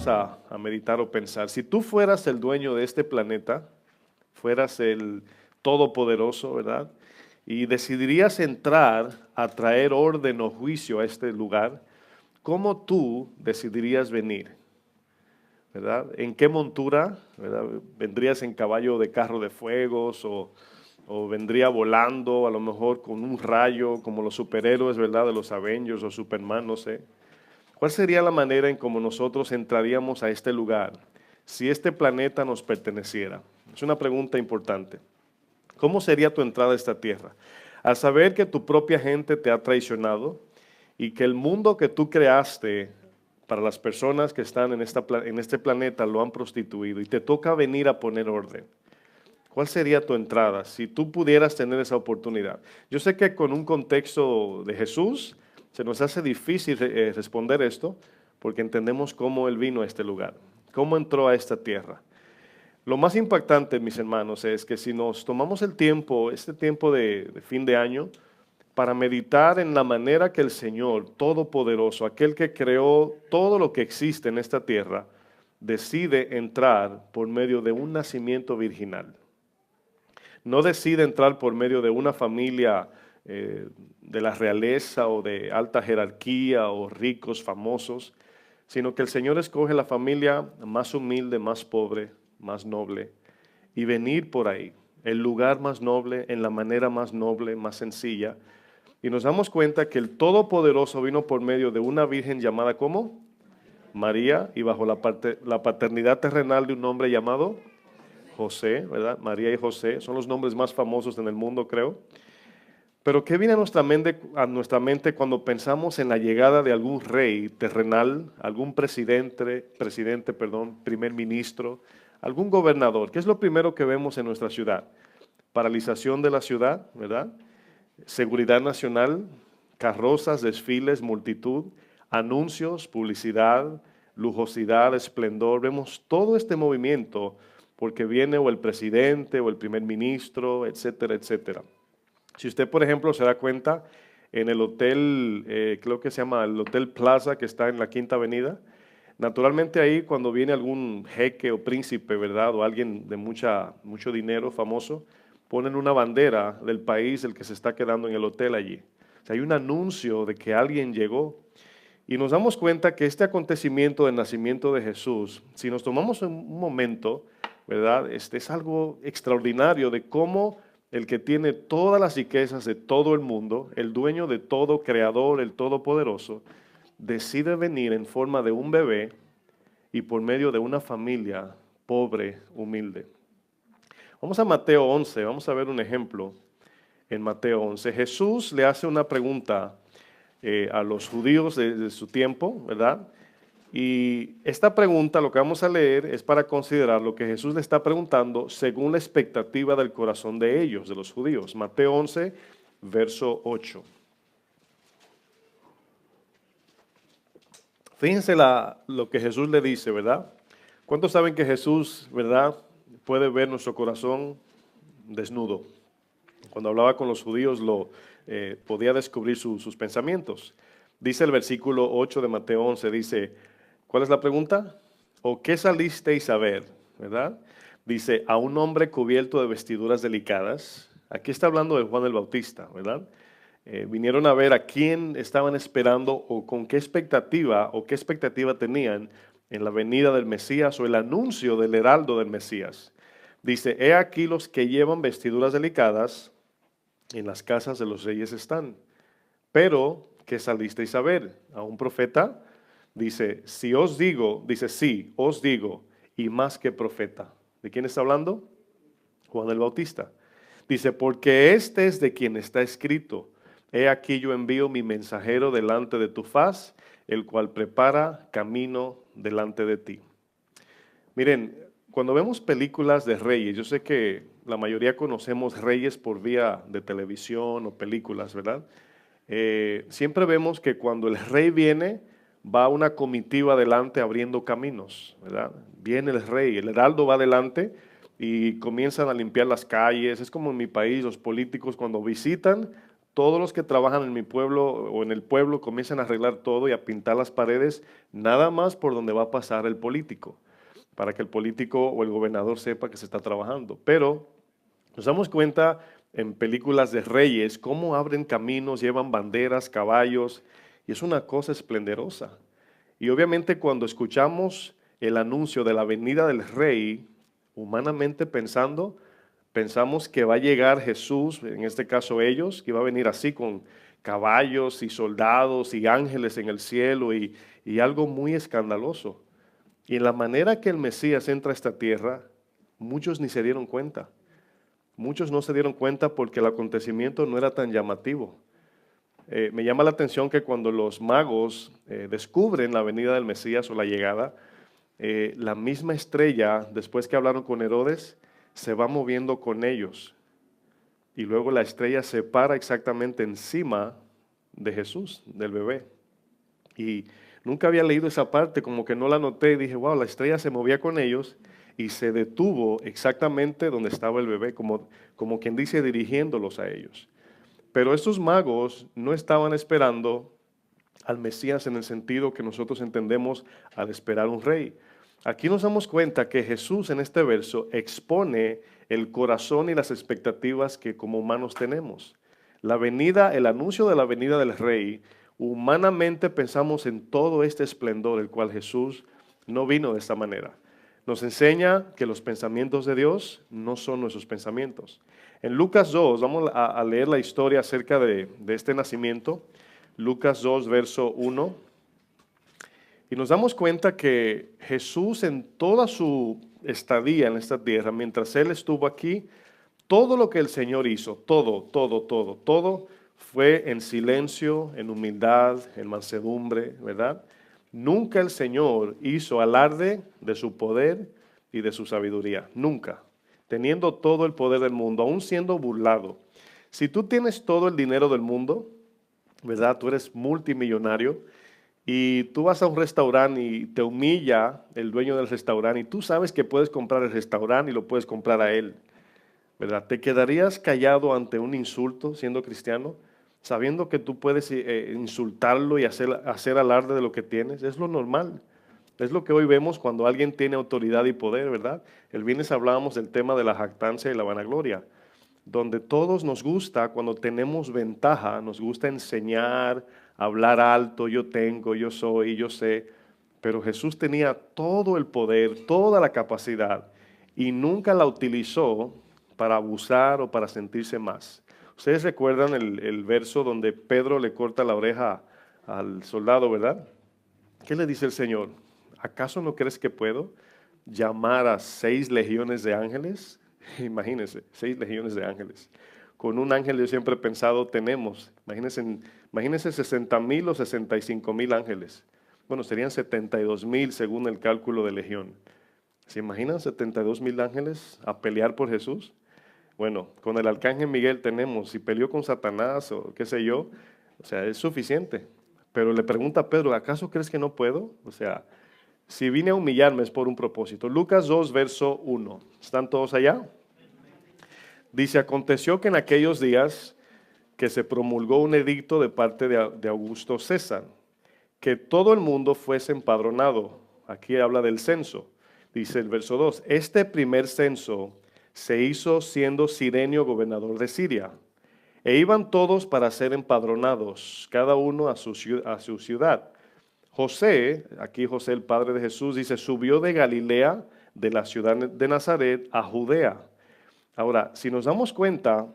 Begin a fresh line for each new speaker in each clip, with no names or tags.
vamos a meditar o pensar. Si tú fueras el dueño de este planeta, fueras el todopoderoso, ¿verdad? Y decidirías entrar a traer orden o juicio a este lugar, ¿cómo tú decidirías venir? ¿Verdad? ¿En qué montura? ¿Verdad? ¿Vendrías en caballo de carro de fuegos o vendría volando, a lo mejor con un rayo, como los superhéroes, ¿verdad? De los Avengers o Superman, no sé. ¿Cuál sería la manera en cómo nosotros entraríamos a este lugar si este planeta nos perteneciera? Es una pregunta importante. ¿Cómo sería tu entrada a esta tierra? Al saber que tu propia gente te ha traicionado y que el mundo que tú creaste para las personas que están en este planeta lo han prostituido y te toca venir a poner orden. ¿Cuál sería tu entrada si tú pudieras tener esa oportunidad? Yo sé que con un contexto de Jesús se nos hace difícil responder esto porque entendemos cómo Él vino a este lugar, cómo entró a esta tierra. Lo más impactante, mis hermanos, es que si nos tomamos el tiempo, este tiempo de fin de año, para meditar en la manera que el Señor Todopoderoso, aquel que creó todo lo que existe en esta tierra, decide entrar por medio de un nacimiento virginal. No decide entrar por medio de una familia de la realeza o de alta jerarquía o ricos famosos, sino que el Señor escoge la familia más humilde, más pobre, más noble, y venir por ahí, el lugar más noble, en la manera más noble, más sencilla. Y nos damos cuenta que el Todopoderoso vino por medio de una virgen llamada ¿cómo? María, y bajo la paternidad terrenal de un hombre llamado José, ¿verdad? María y José son los nombres más famosos en el mundo, creo. Pero ¿qué viene a nuestra mente cuando pensamos en la llegada de algún rey terrenal, algún primer ministro, algún gobernador? ¿Qué es lo primero que vemos en nuestra ciudad? Paralización de la ciudad, ¿verdad? Seguridad nacional, carrozas, desfiles, multitud, anuncios, publicidad, lujosidad, esplendor. Vemos todo este movimiento porque viene o el presidente o el primer ministro, etcétera, etcétera. Si usted, por ejemplo, se da cuenta, en el hotel, creo que se llama el Hotel Plaza, que está en la Quinta Avenida, naturalmente ahí cuando viene algún jeque o príncipe, ¿verdad? O alguien de mucho dinero, famoso, ponen una bandera del país del que se está quedando en el hotel allí. O sea, hay un anuncio de que alguien llegó. Y nos damos cuenta que este acontecimiento del nacimiento de Jesús, si nos tomamos un momento, ¿verdad? Es algo extraordinario de cómo el que tiene todas las riquezas de todo el mundo, el dueño de todo, creador, el todopoderoso, decide venir en forma de un bebé y por medio de una familia pobre, humilde. Vamos a Mateo 11, vamos a ver un ejemplo en Mateo 11. Jesús le hace una pregunta a los judíos de su tiempo, ¿verdad? Y esta pregunta, lo que vamos a leer, es para considerar lo que Jesús le está preguntando según la expectativa del corazón de ellos, de los judíos. Mateo 11, verso 8. Fíjense lo que Jesús le dice, ¿verdad? ¿Cuántos saben que Jesús, verdad, puede ver nuestro corazón desnudo? Cuando hablaba con los judíos podía descubrir sus pensamientos. Dice el versículo 8 de Mateo 11, dice, ¿cuál es la pregunta? ¿O qué salisteis a ver? ¿Verdad? Dice, a un hombre cubierto de vestiduras delicadas. Aquí está hablando de Juan el Bautista, ¿verdad? Vinieron a ver a quién estaban esperando o con qué expectativa tenían en la venida del Mesías o el anuncio del heraldo del Mesías. Dice, he aquí los que llevan vestiduras delicadas, en las casas de los reyes están. Pero, ¿qué salisteis a ver? A un profeta. Dice, si os digo, dice, sí, os digo, y más que profeta. ¿De quién está hablando? Juan el Bautista. Dice, porque este es de quien está escrito, he aquí yo envío mi mensajero delante de tu faz, el cual prepara camino delante de ti. Miren, cuando vemos películas de reyes, yo sé que la mayoría conocemos reyes por vía de televisión o películas, ¿verdad? Siempre vemos que cuando el rey viene, va una comitiva adelante abriendo caminos, ¿verdad? Viene el rey, el heraldo va adelante y comienzan a limpiar las calles. Es como en mi país, los políticos cuando visitan, todos los que trabajan en mi pueblo o en el pueblo comienzan a arreglar todo y a pintar las paredes, nada más por donde va a pasar el político, para que el político o el gobernador sepa que se está trabajando. Pero nos damos cuenta en películas de reyes cómo abren caminos, llevan banderas, caballos, y es una cosa esplendorosa. Y obviamente cuando escuchamos el anuncio de la venida del rey, humanamente pensando, pensamos que va a llegar Jesús, en este caso ellos, que va a venir así con caballos y soldados y ángeles en el cielo y algo muy escandaloso. Y en la manera que el Mesías entra a esta tierra, muchos ni se dieron cuenta. Muchos no se dieron cuenta porque el acontecimiento no era tan llamativo. Me llama la atención que cuando los magos descubren la venida del Mesías o la llegada, la misma estrella, después que hablaron con Herodes, se va moviendo con ellos. Y luego la estrella se para exactamente encima de Jesús, del bebé. Y nunca había leído esa parte, como que no la noté y dije, wow, la estrella se movía con ellos y se detuvo exactamente donde estaba el bebé, como quien dice, dirigiéndolos a ellos. Pero estos magos no estaban esperando al Mesías en el sentido que nosotros entendemos al esperar un rey. Aquí nos damos cuenta que Jesús en este verso expone el corazón y las expectativas que como humanos tenemos. La venida, el anuncio de la venida del rey, humanamente pensamos en todo este esplendor, el cual Jesús no vino de esta manera. Nos enseña que los pensamientos de Dios no son nuestros pensamientos. En Lucas 2, vamos a leer la historia acerca de este nacimiento. Lucas 2, verso 1. Y nos damos cuenta que Jesús en toda su estadía en esta tierra, mientras Él estuvo aquí, todo lo que el Señor hizo, todo, fue en silencio, en humildad, en mansedumbre, ¿verdad? Nunca el Señor hizo alarde de su poder y de su sabiduría, nunca. Teniendo todo el poder del mundo, aún siendo burlado. Si tú tienes todo el dinero del mundo, ¿verdad? Tú eres multimillonario y tú vas a un restaurante y te humilla el dueño del restaurante y tú sabes que puedes comprar el restaurante y lo puedes comprar a él, ¿verdad? ¿Te quedarías callado ante un insulto siendo cristiano, sabiendo que tú puedes insultarlo y hacer alarde de lo que tienes? Es lo normal. Es lo que hoy vemos cuando alguien tiene autoridad y poder, ¿verdad? El viernes hablábamos del tema de la jactancia y la vanagloria, donde todos nos gusta, cuando tenemos ventaja, nos gusta enseñar, hablar alto, yo tengo, yo soy, yo sé, pero Jesús tenía todo el poder, toda la capacidad y nunca la utilizó para abusar o para sentirse más. Ustedes recuerdan el verso donde Pedro le corta la oreja al soldado, ¿verdad? ¿Qué le dice el Señor? ¿Acaso no crees que puedo llamar a 6 legiones de ángeles? Imagínense, 6 legiones de ángeles. Con un ángel yo siempre he pensado tenemos, imagínense 60,000 o 65,000 ángeles. Bueno, serían 72,000 según el cálculo de legión. ¿Se imaginan 72,000 ángeles a pelear por Jesús? Bueno, con el arcángel Miguel tenemos, si peleó con Satanás o qué sé yo, o sea, es suficiente. Pero le pregunta a Pedro, ¿acaso crees que no puedo? O sea, si vine a humillarme es por un propósito. Lucas 2, verso 1. ¿Están todos allá? Dice, aconteció que en aquellos días que se promulgó un edicto de parte de Augusto César, que todo el mundo fuese empadronado. Aquí habla del censo. Dice el verso 2, este primer censo se hizo siendo Cirenio gobernador de Siria. E iban todos para ser empadronados, cada uno a su ciudad. José, aquí José el padre de Jesús, dice, subió de Galilea, de la ciudad de Nazaret, a Judea. Ahora, si nos damos cuenta,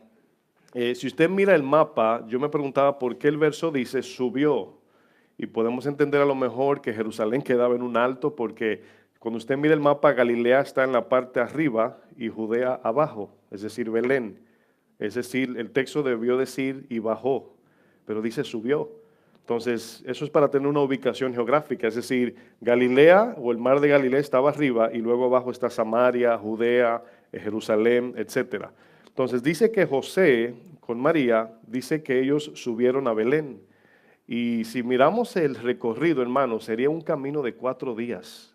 si usted mira el mapa, yo me preguntaba por qué el verso dice subió. Y podemos entender a lo mejor que Jerusalén quedaba en un alto, porque cuando usted mira el mapa, Galilea está en la parte arriba y Judea abajo, es decir, Belén. Es decir, el texto debió decir y bajó, pero dice subió. Entonces, eso es para tener una ubicación geográfica, es decir, Galilea o el mar de Galilea estaba arriba y luego abajo está Samaria, Judea, Jerusalén, etcétera. Entonces dice que José con María, dice que ellos subieron a Belén. Y si miramos el recorrido, hermano, sería un camino de 4 días.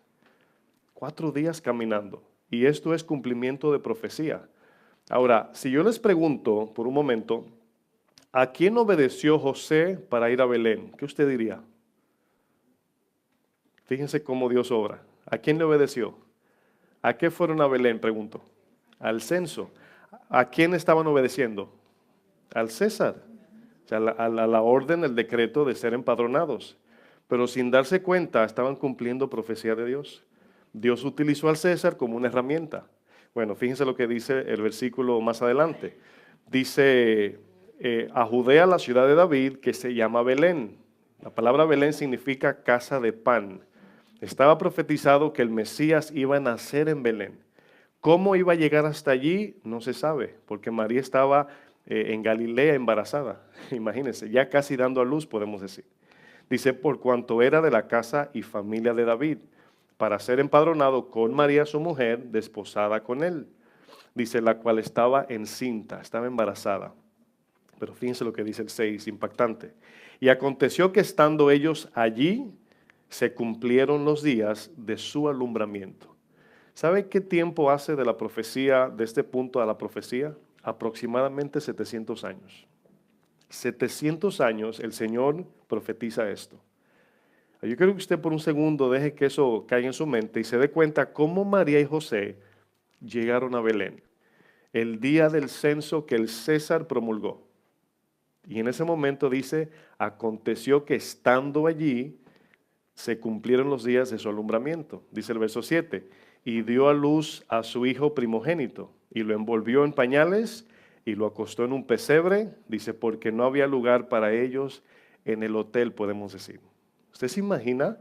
4 días caminando. Y esto es cumplimiento de profecía. Ahora, si yo les pregunto por un momento, ¿A quién obedeció José para ir a Belén? ¿Qué usted diría? Fíjense cómo Dios obra. ¿A quién le obedeció? ¿A qué fueron a Belén? Pregunto. Al censo. ¿A quién estaban obedeciendo? Al César. O sea, a la orden, el decreto de ser empadronados. Pero sin darse cuenta, estaban cumpliendo profecía de Dios. Dios utilizó al César como una herramienta. Bueno, fíjense lo que dice el versículo más adelante. Dice, a Judea, la ciudad de David, que se llama Belén. La palabra Belén significa casa de pan. Estaba profetizado que el Mesías iba a nacer en Belén. ¿Cómo iba a llegar hasta allí? No se sabe, porque María estaba en Galilea embarazada. Imagínense, ya casi dando a luz, podemos decir. Dice, por cuanto era de la casa y familia de David, para ser empadronado con María su mujer, desposada con él. Dice, la cual estaba encinta, estaba embarazada. Pero fíjense lo que dice el 6, impactante. Y aconteció que estando ellos allí, se cumplieron los días de su alumbramiento. ¿Sabe qué tiempo hace de la profecía, de este punto a la profecía? Aproximadamente 700 años. 700 años el Señor profetiza esto. Yo quiero que usted por un segundo deje que eso caiga en su mente y se dé cuenta cómo María y José llegaron a Belén el día del censo que el César promulgó. Y en ese momento dice, aconteció que estando allí, se cumplieron los días de su alumbramiento. Dice el verso 7, y dio a luz a su hijo primogénito, y lo envolvió en pañales, y lo acostó en un pesebre, dice, porque no había lugar para ellos en el hotel, podemos decir. ¿Usted se imagina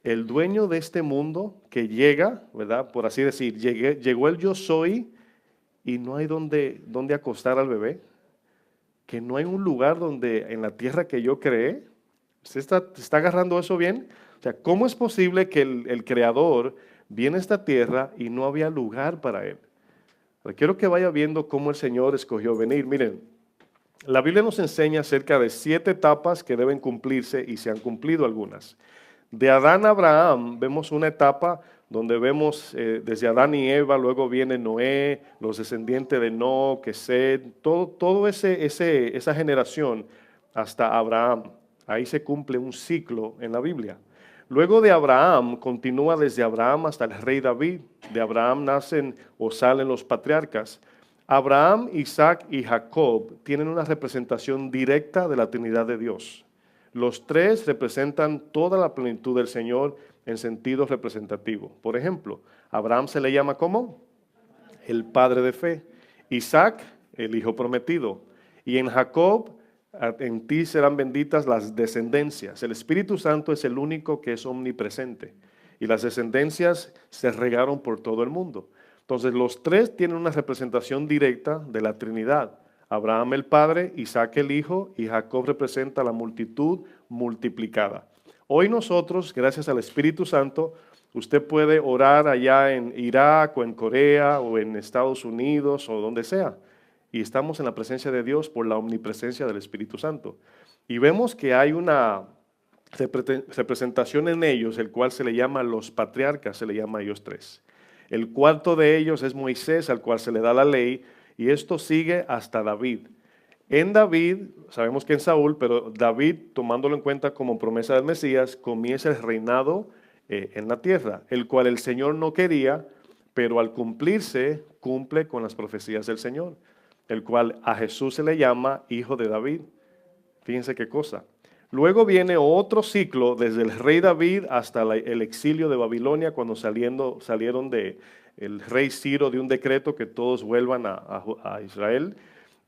el dueño de este mundo que llega, verdad, por así decir, llegó el yo soy, y no hay donde acostar al bebé? Que no hay un lugar donde en la tierra que yo creé. ¿Usted está agarrando eso bien? O sea, ¿cómo es posible que el Creador viene a esta tierra y no había lugar para él? Quiero que vaya viendo cómo el Señor escogió venir. Miren, la Biblia nos enseña acerca de 7 etapas que deben cumplirse y se han cumplido algunas. De Adán a Abraham vemos una etapa donde vemos desde Adán y Eva, luego viene Noé, los descendientes de Noé, Sed, todo esa generación hasta Abraham. Ahí se cumple un ciclo en la Biblia. Luego de Abraham, continúa desde Abraham hasta el rey David. De Abraham nacen o salen los patriarcas. Abraham, Isaac y Jacob tienen una representación directa de la Trinidad de Dios. Los 3 representan toda la plenitud del Señor en sentido representativo. Por ejemplo, Abraham se le llama ¿cómo? El padre de fe. Isaac, el hijo prometido. Y en Jacob, en ti serán benditas las descendencias. El Espíritu Santo es el único que es omnipresente. Y las descendencias se regaron por todo el mundo. Entonces los 3 tienen una representación directa de la Trinidad. Abraham el padre, Isaac el hijo y Jacob representa la multitud multiplicada. Hoy nosotros, gracias al Espíritu Santo, usted puede orar allá en Irak o en Corea o en Estados Unidos o donde sea. Y estamos en la presencia de Dios por la omnipresencia del Espíritu Santo. Y vemos que hay una representación en ellos, el cual se le llama los patriarcas, se le llama a ellos 3. El cuarto de ellos es Moisés, al cual se le da la ley, y esto sigue hasta David. En David, sabemos que en Saúl, pero David, tomándolo en cuenta como promesa del Mesías, comienza el reinado en la tierra, el cual el Señor no quería, pero al cumplirse, cumple con las profecías del Señor, el cual a Jesús se le llama Hijo de David. Fíjense qué cosa. Luego viene otro ciclo desde el rey David hasta el exilio de Babilonia, cuando salieron de el rey Ciro de un decreto que todos vuelvan a Israel.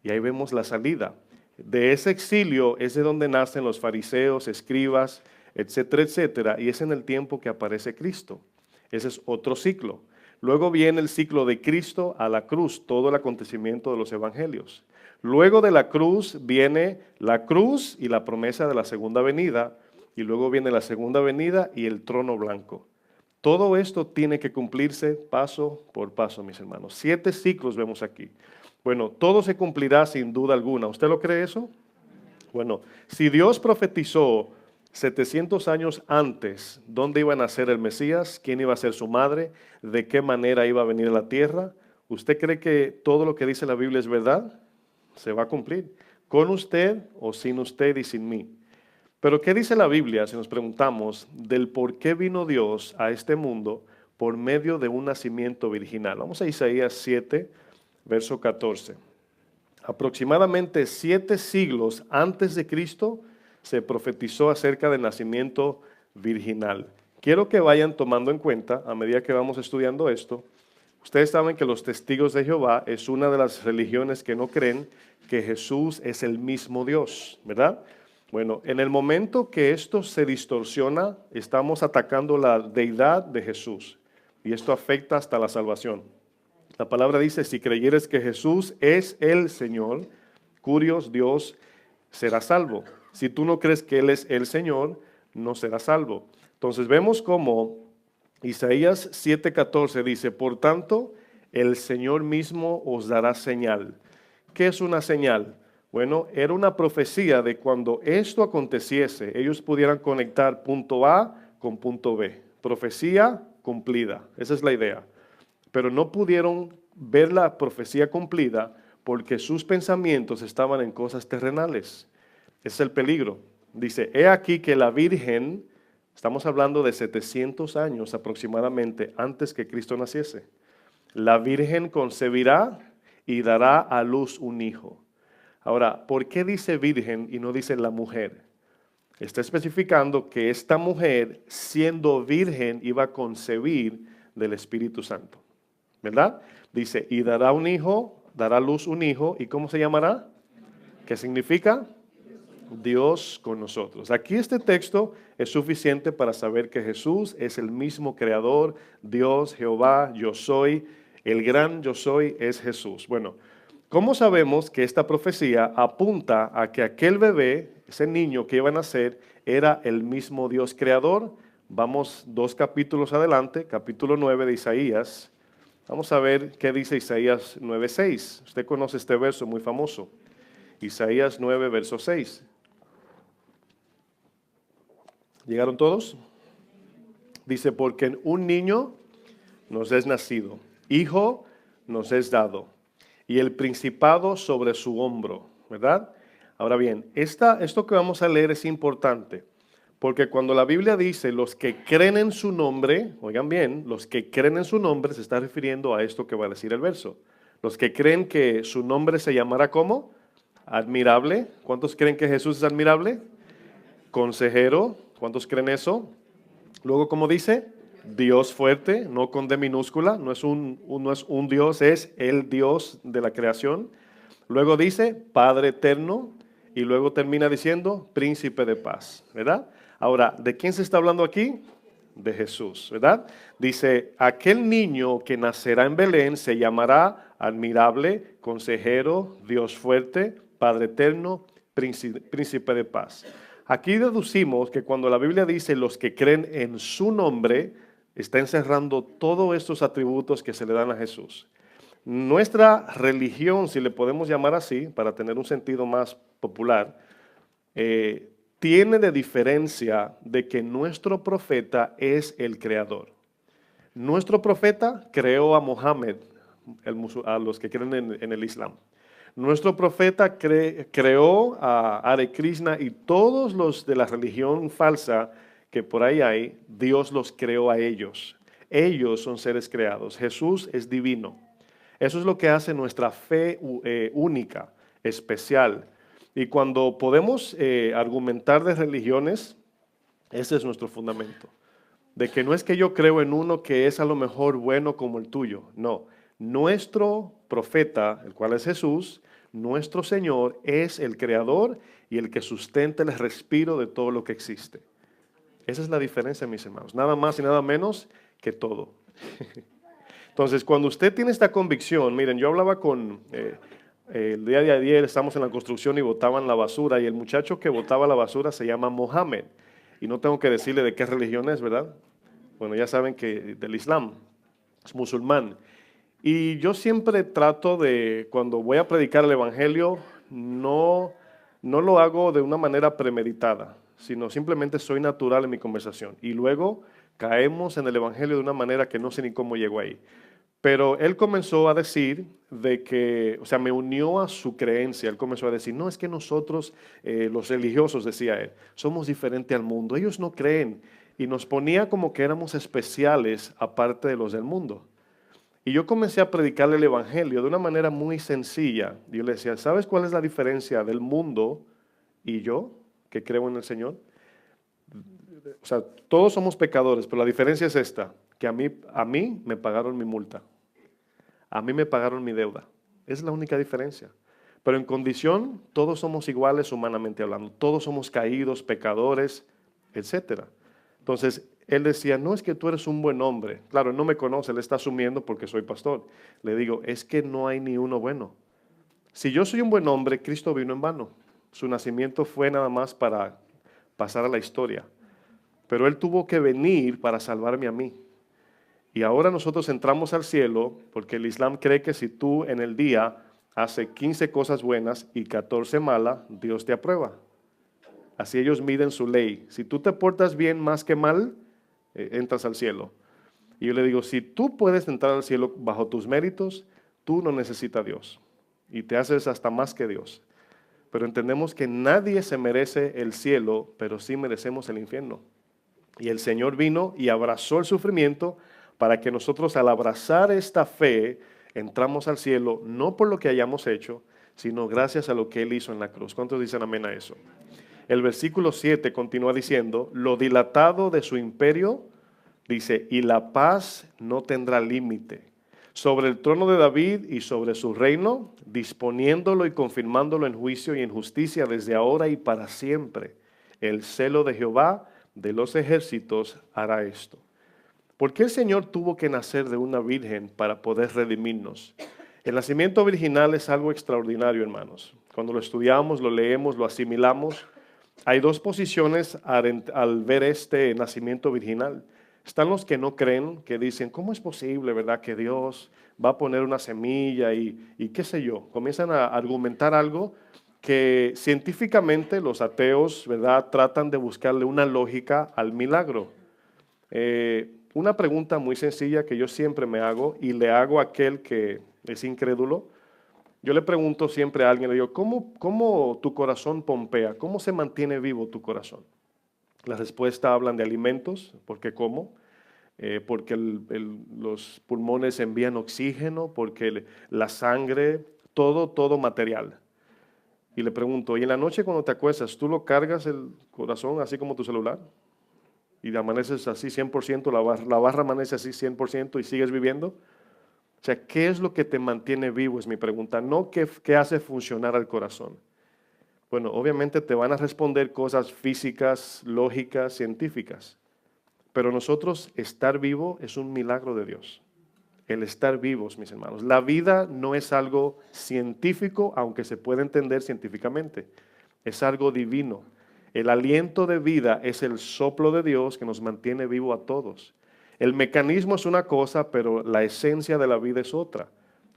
Y ahí vemos la salida. De ese exilio es de donde nacen los fariseos, escribas, etcétera, etcétera. Y es en el tiempo que aparece Cristo. Ese es otro ciclo. Luego viene el ciclo de Cristo a la cruz, todo el acontecimiento de los evangelios. Luego de la cruz viene la cruz y la promesa de la segunda venida. Y luego viene la segunda venida y el trono blanco. Todo esto tiene que cumplirse paso por paso, mis hermanos. 7 ciclos vemos aquí. Bueno, todo se cumplirá sin duda alguna. ¿Usted lo cree eso? Bueno, si Dios profetizó 700 años antes dónde iba a nacer el Mesías, quién iba a ser su madre, de qué manera iba a venir a la tierra, ¿usted cree que todo lo que dice la Biblia es verdad? Se va a cumplir. con usted o sin usted y sin mí. Pero ¿qué dice la Biblia si nos preguntamos del por qué vino Dios a este mundo por medio de un nacimiento virginal? Vamos a Isaías 7, verso 14. Aproximadamente 7 siglos antes de Cristo se profetizó acerca del nacimiento virginal. Quiero que vayan tomando en cuenta, a medida que vamos estudiando esto, ustedes saben que los testigos de Jehová es una de las religiones que no creen que Jesús es el mismo Dios, ¿verdad? Bueno, en el momento que esto se distorsiona, estamos atacando la deidad de Jesús y esto afecta hasta la salvación. La palabra dice, si creyeres que Jesús es el Señor, curios Dios, será salvo. Si tú no crees que Él es el Señor, no serás salvo. Entonces vemos cómo Isaías 7:14 dice, por tanto, el Señor mismo os dará señal. ¿Qué es una señal? Bueno, era una profecía de cuando esto aconteciese, ellos pudieran conectar punto A con punto B. Profecía cumplida, esa es la idea. Pero no pudieron ver la profecía cumplida porque sus pensamientos estaban en cosas terrenales. Ese es el peligro. Dice, he aquí que la Virgen, estamos hablando de 700 años aproximadamente antes que Cristo naciese, la Virgen concebirá y dará a luz un hijo. Ahora, ¿por qué dice virgen y no dice la mujer? Está especificando que esta mujer, siendo virgen, iba a concebir del Espíritu Santo, ¿verdad? Dice, y dará un hijo, dará a luz un hijo, ¿y cómo se llamará? ¿Qué significa? Dios con nosotros. Aquí este texto es suficiente para saber que Jesús es el mismo creador, Dios, Jehová, yo soy, el gran yo soy es Jesús. Bueno, ¿cómo sabemos que esta profecía apunta a que aquel bebé, ese niño que iba a nacer, era el mismo Dios creador? Vamos 2 capítulos adelante, capítulo 9 de Isaías. Vamos a ver qué dice Isaías 9:6. Usted conoce este verso muy famoso. Isaías 9, verso 6. ¿Llegaron todos? Dice, porque un niño nos es nacido, hijo nos es dado, y el principado sobre su hombro, ¿verdad? Ahora bien, esto que vamos a leer es importante, porque cuando la Biblia dice los que creen en su nombre, oigan bien, los que creen en su nombre se está refiriendo a esto que va a decir el verso. Los que creen que su nombre se llamará ¿cómo? Admirable. ¿Cuántos creen que Jesús es admirable? Consejero. ¿Cuántos creen eso? Luego, ¿cómo dice? Dios fuerte, no con D minúscula, no es un Dios, es el Dios de la creación. Luego dice Padre eterno y luego termina diciendo Príncipe de paz, ¿verdad? Ahora, ¿de quién se está hablando aquí? De Jesús, ¿verdad? Dice, aquel niño que nacerá en Belén se llamará admirable, consejero, Dios fuerte, Padre eterno, príncipe de paz. Aquí deducimos que cuando la Biblia dice los que creen en su nombre, está encerrando todos estos atributos que se le dan a Jesús. Nuestra religión, si le podemos llamar así, para tener un sentido más popular, tiene de diferencia de que nuestro profeta es el creador. Nuestro profeta creó a Mohammed, a los que creen en el Islam. Nuestro profeta creó a Hare Krishna y todos los de la religión falsa que por ahí hay, Dios los creó a ellos. Ellos son seres creados. Jesús es divino. Eso es lo que hace nuestra fe única, especial. Y cuando podemos argumentar de religiones, ese es nuestro fundamento. De que no es que yo creo en uno que es a lo mejor bueno como el tuyo. No, nuestro profeta, el cual es Jesús, nuestro Señor, es el creador y el que sustenta el respiro de todo lo que existe. Esa es la diferencia, mis hermanos. Nada más y nada menos que todo. Entonces, cuando usted tiene esta convicción, miren, yo hablaba con, el día de ayer estamos en la construcción y botaban la basura y el muchacho que botaba la basura se llama Mohammed. Y no tengo que decirle de qué religión es, ¿verdad? Bueno, ya saben que del Islam, es musulmán. Y yo siempre trato de, cuando voy a predicar el Evangelio, no lo hago de una manera premeditada, sino simplemente soy natural en mi conversación. Y luego caemos en el Evangelio de una manera que no sé ni cómo llego ahí. Pero él comenzó a decir de que, o sea, me unió a su creencia. Él comenzó a decir, no, es que nosotros, los religiosos, decía él, somos diferentes al mundo. Ellos no creen. Y nos ponía como que éramos especiales aparte de los del mundo. Y yo comencé a predicarle el evangelio de una manera muy sencilla. Yo le decía, ¿sabes cuál es la diferencia del mundo y yo, que creo en el Señor? O sea, todos somos pecadores, pero la diferencia es esta, que a mí me pagaron mi multa. A mí me pagaron mi deuda. Es la única diferencia. Pero en condición, todos somos iguales humanamente hablando. Todos somos caídos, pecadores, etcétera. Entonces, él decía, no es que tú eres un buen hombre. Claro, él no me conoce, él está asumiendo porque soy pastor. Le digo, es que no hay ni uno bueno. Si yo soy un buen hombre, Cristo vino en vano. Su nacimiento fue nada más para pasar a la historia. Pero él tuvo que venir para salvarme a mí. Y ahora nosotros entramos al cielo porque el Islam cree que si tú en el día haces 15 cosas buenas y 14 malas, Dios te aprueba. Así ellos miden su ley. Si tú te portas bien más que mal, entras al cielo. Y yo le digo, si tú puedes entrar al cielo bajo tus méritos, tú no necesitas a Dios. Y te haces hasta más que Dios. Pero entendemos que nadie se merece el cielo, pero sí merecemos el infierno. Y el Señor vino y abrazó el sufrimiento para que nosotros al abrazar esta fe entramos al cielo, no por lo que hayamos hecho, sino gracias a lo que Él hizo en la cruz. ¿Cuántos dicen amén a eso? El versículo 7 continúa diciendo, lo dilatado de su imperio, dice, y la paz no tendrá límite. Sobre el trono de David y sobre su reino, disponiéndolo y confirmándolo en juicio y en justicia desde ahora y para siempre. El celo de Jehová de los ejércitos hará esto. ¿Por qué el Señor tuvo que nacer de una virgen para poder redimirnos? El nacimiento virginal es algo extraordinario, hermanos. Cuando lo estudiamos, lo leemos, lo asimilamos, hay dos posiciones al ver este nacimiento virginal. Están los que no creen, que dicen, ¿cómo es posible, verdad, que Dios va a poner una semilla y qué sé yo? Comienzan a argumentar algo que científicamente los ateos, ¿verdad?, tratan de buscarle una lógica al milagro. Una pregunta muy sencilla que yo siempre me hago y le hago a aquel que es incrédulo. Yo le pregunto siempre a alguien, le digo, ¿cómo tu corazón pompea? ¿Cómo se mantiene vivo tu corazón? La respuesta hablan de alimentos, porque ¿cómo? Porque los pulmones envían oxígeno, porque la sangre, todo material. Y le pregunto, ¿y en la noche cuando te acuestas, tú lo cargas el corazón así como tu celular? Y amaneces así 100%, la barra amanece así 100% y sigues viviendo. O sea, ¿qué es lo que te mantiene vivo? Es mi pregunta. No qué hace funcionar al corazón. Bueno, obviamente te van a responder cosas físicas, lógicas, científicas. Pero nosotros estar vivo es un milagro de Dios. El estar vivos, mis hermanos. La vida no es algo científico, aunque se puede entender científicamente. Es algo divino. El aliento de vida es el soplo de Dios que nos mantiene vivo a todos. El mecanismo es una cosa, pero la esencia de la vida es otra.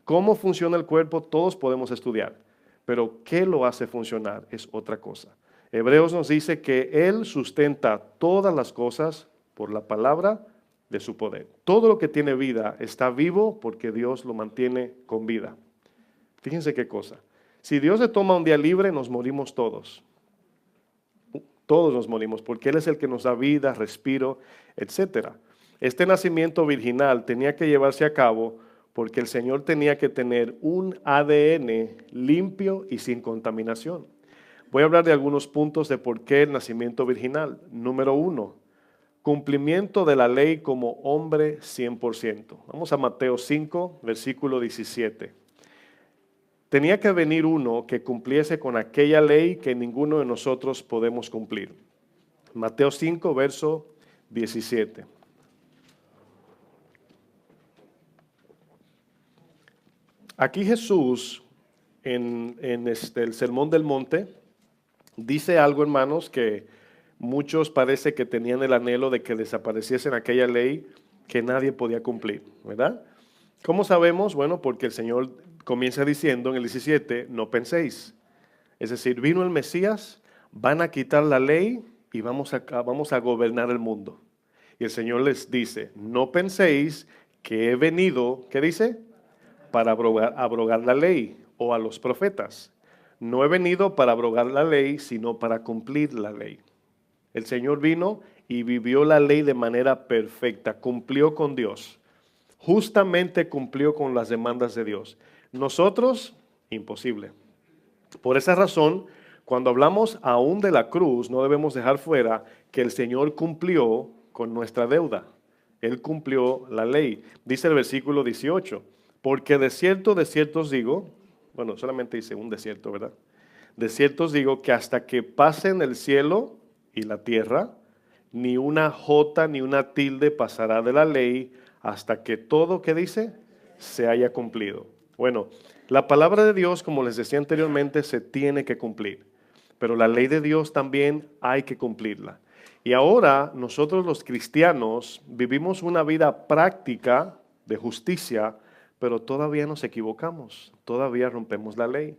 ¿Cómo funciona el cuerpo? Todos podemos estudiar, pero ¿qué lo hace funcionar? Es otra cosa. Hebreos nos dice que Él sustenta todas las cosas por la palabra de su poder. Todo lo que tiene vida está vivo porque Dios lo mantiene con vida. Fíjense qué cosa. Si Dios le toma un día libre, nos morimos todos. Todos nos morimos porque Él es el que nos da vida, respiro, etcétera. Este nacimiento virginal tenía que llevarse a cabo porque el Señor tenía que tener un ADN limpio y sin contaminación. Voy a hablar de algunos puntos de por qué el nacimiento virginal. Número 1, cumplimiento de la ley como hombre 100%. Vamos a Mateo 5, versículo 17. Tenía que venir uno que cumpliese con aquella ley que ninguno de nosotros podemos cumplir. Mateo 5, verso 17. Aquí Jesús, en el Sermón del Monte, dice algo, hermanos, que muchos parece que tenían el anhelo de que desapareciese aquella ley que nadie podía cumplir, ¿verdad? ¿Cómo sabemos? Bueno, porque el Señor comienza diciendo en el 17, no penséis. Es decir, vino el Mesías, van a quitar la ley y vamos a gobernar el mundo. Y el Señor les dice, no penséis que he venido, ¿qué dice? Para abrogar la ley o a los profetas. No he venido para abrogar la ley, sino para cumplir la ley. El Señor vino y vivió la ley de manera perfecta, cumplió con Dios. Justamente cumplió con las demandas de Dios. Nosotros, imposible. Por esa razón, cuando hablamos aún de la cruz, no debemos dejar fuera que el Señor cumplió con nuestra deuda. Él cumplió la ley. Dice el versículo 18, porque de cierto os digo, bueno, solamente dice un desierto, ¿verdad? De cierto os digo que hasta que pasen el cielo y la tierra, ni una jota ni una tilde pasará de la ley hasta que todo, ¿qué dice? Se haya cumplido. Bueno, la palabra de Dios, como les decía anteriormente, se tiene que cumplir, pero la ley de Dios también hay que cumplirla. Y ahora nosotros los cristianos vivimos una vida práctica de justicia, pero todavía nos equivocamos, todavía rompemos la ley.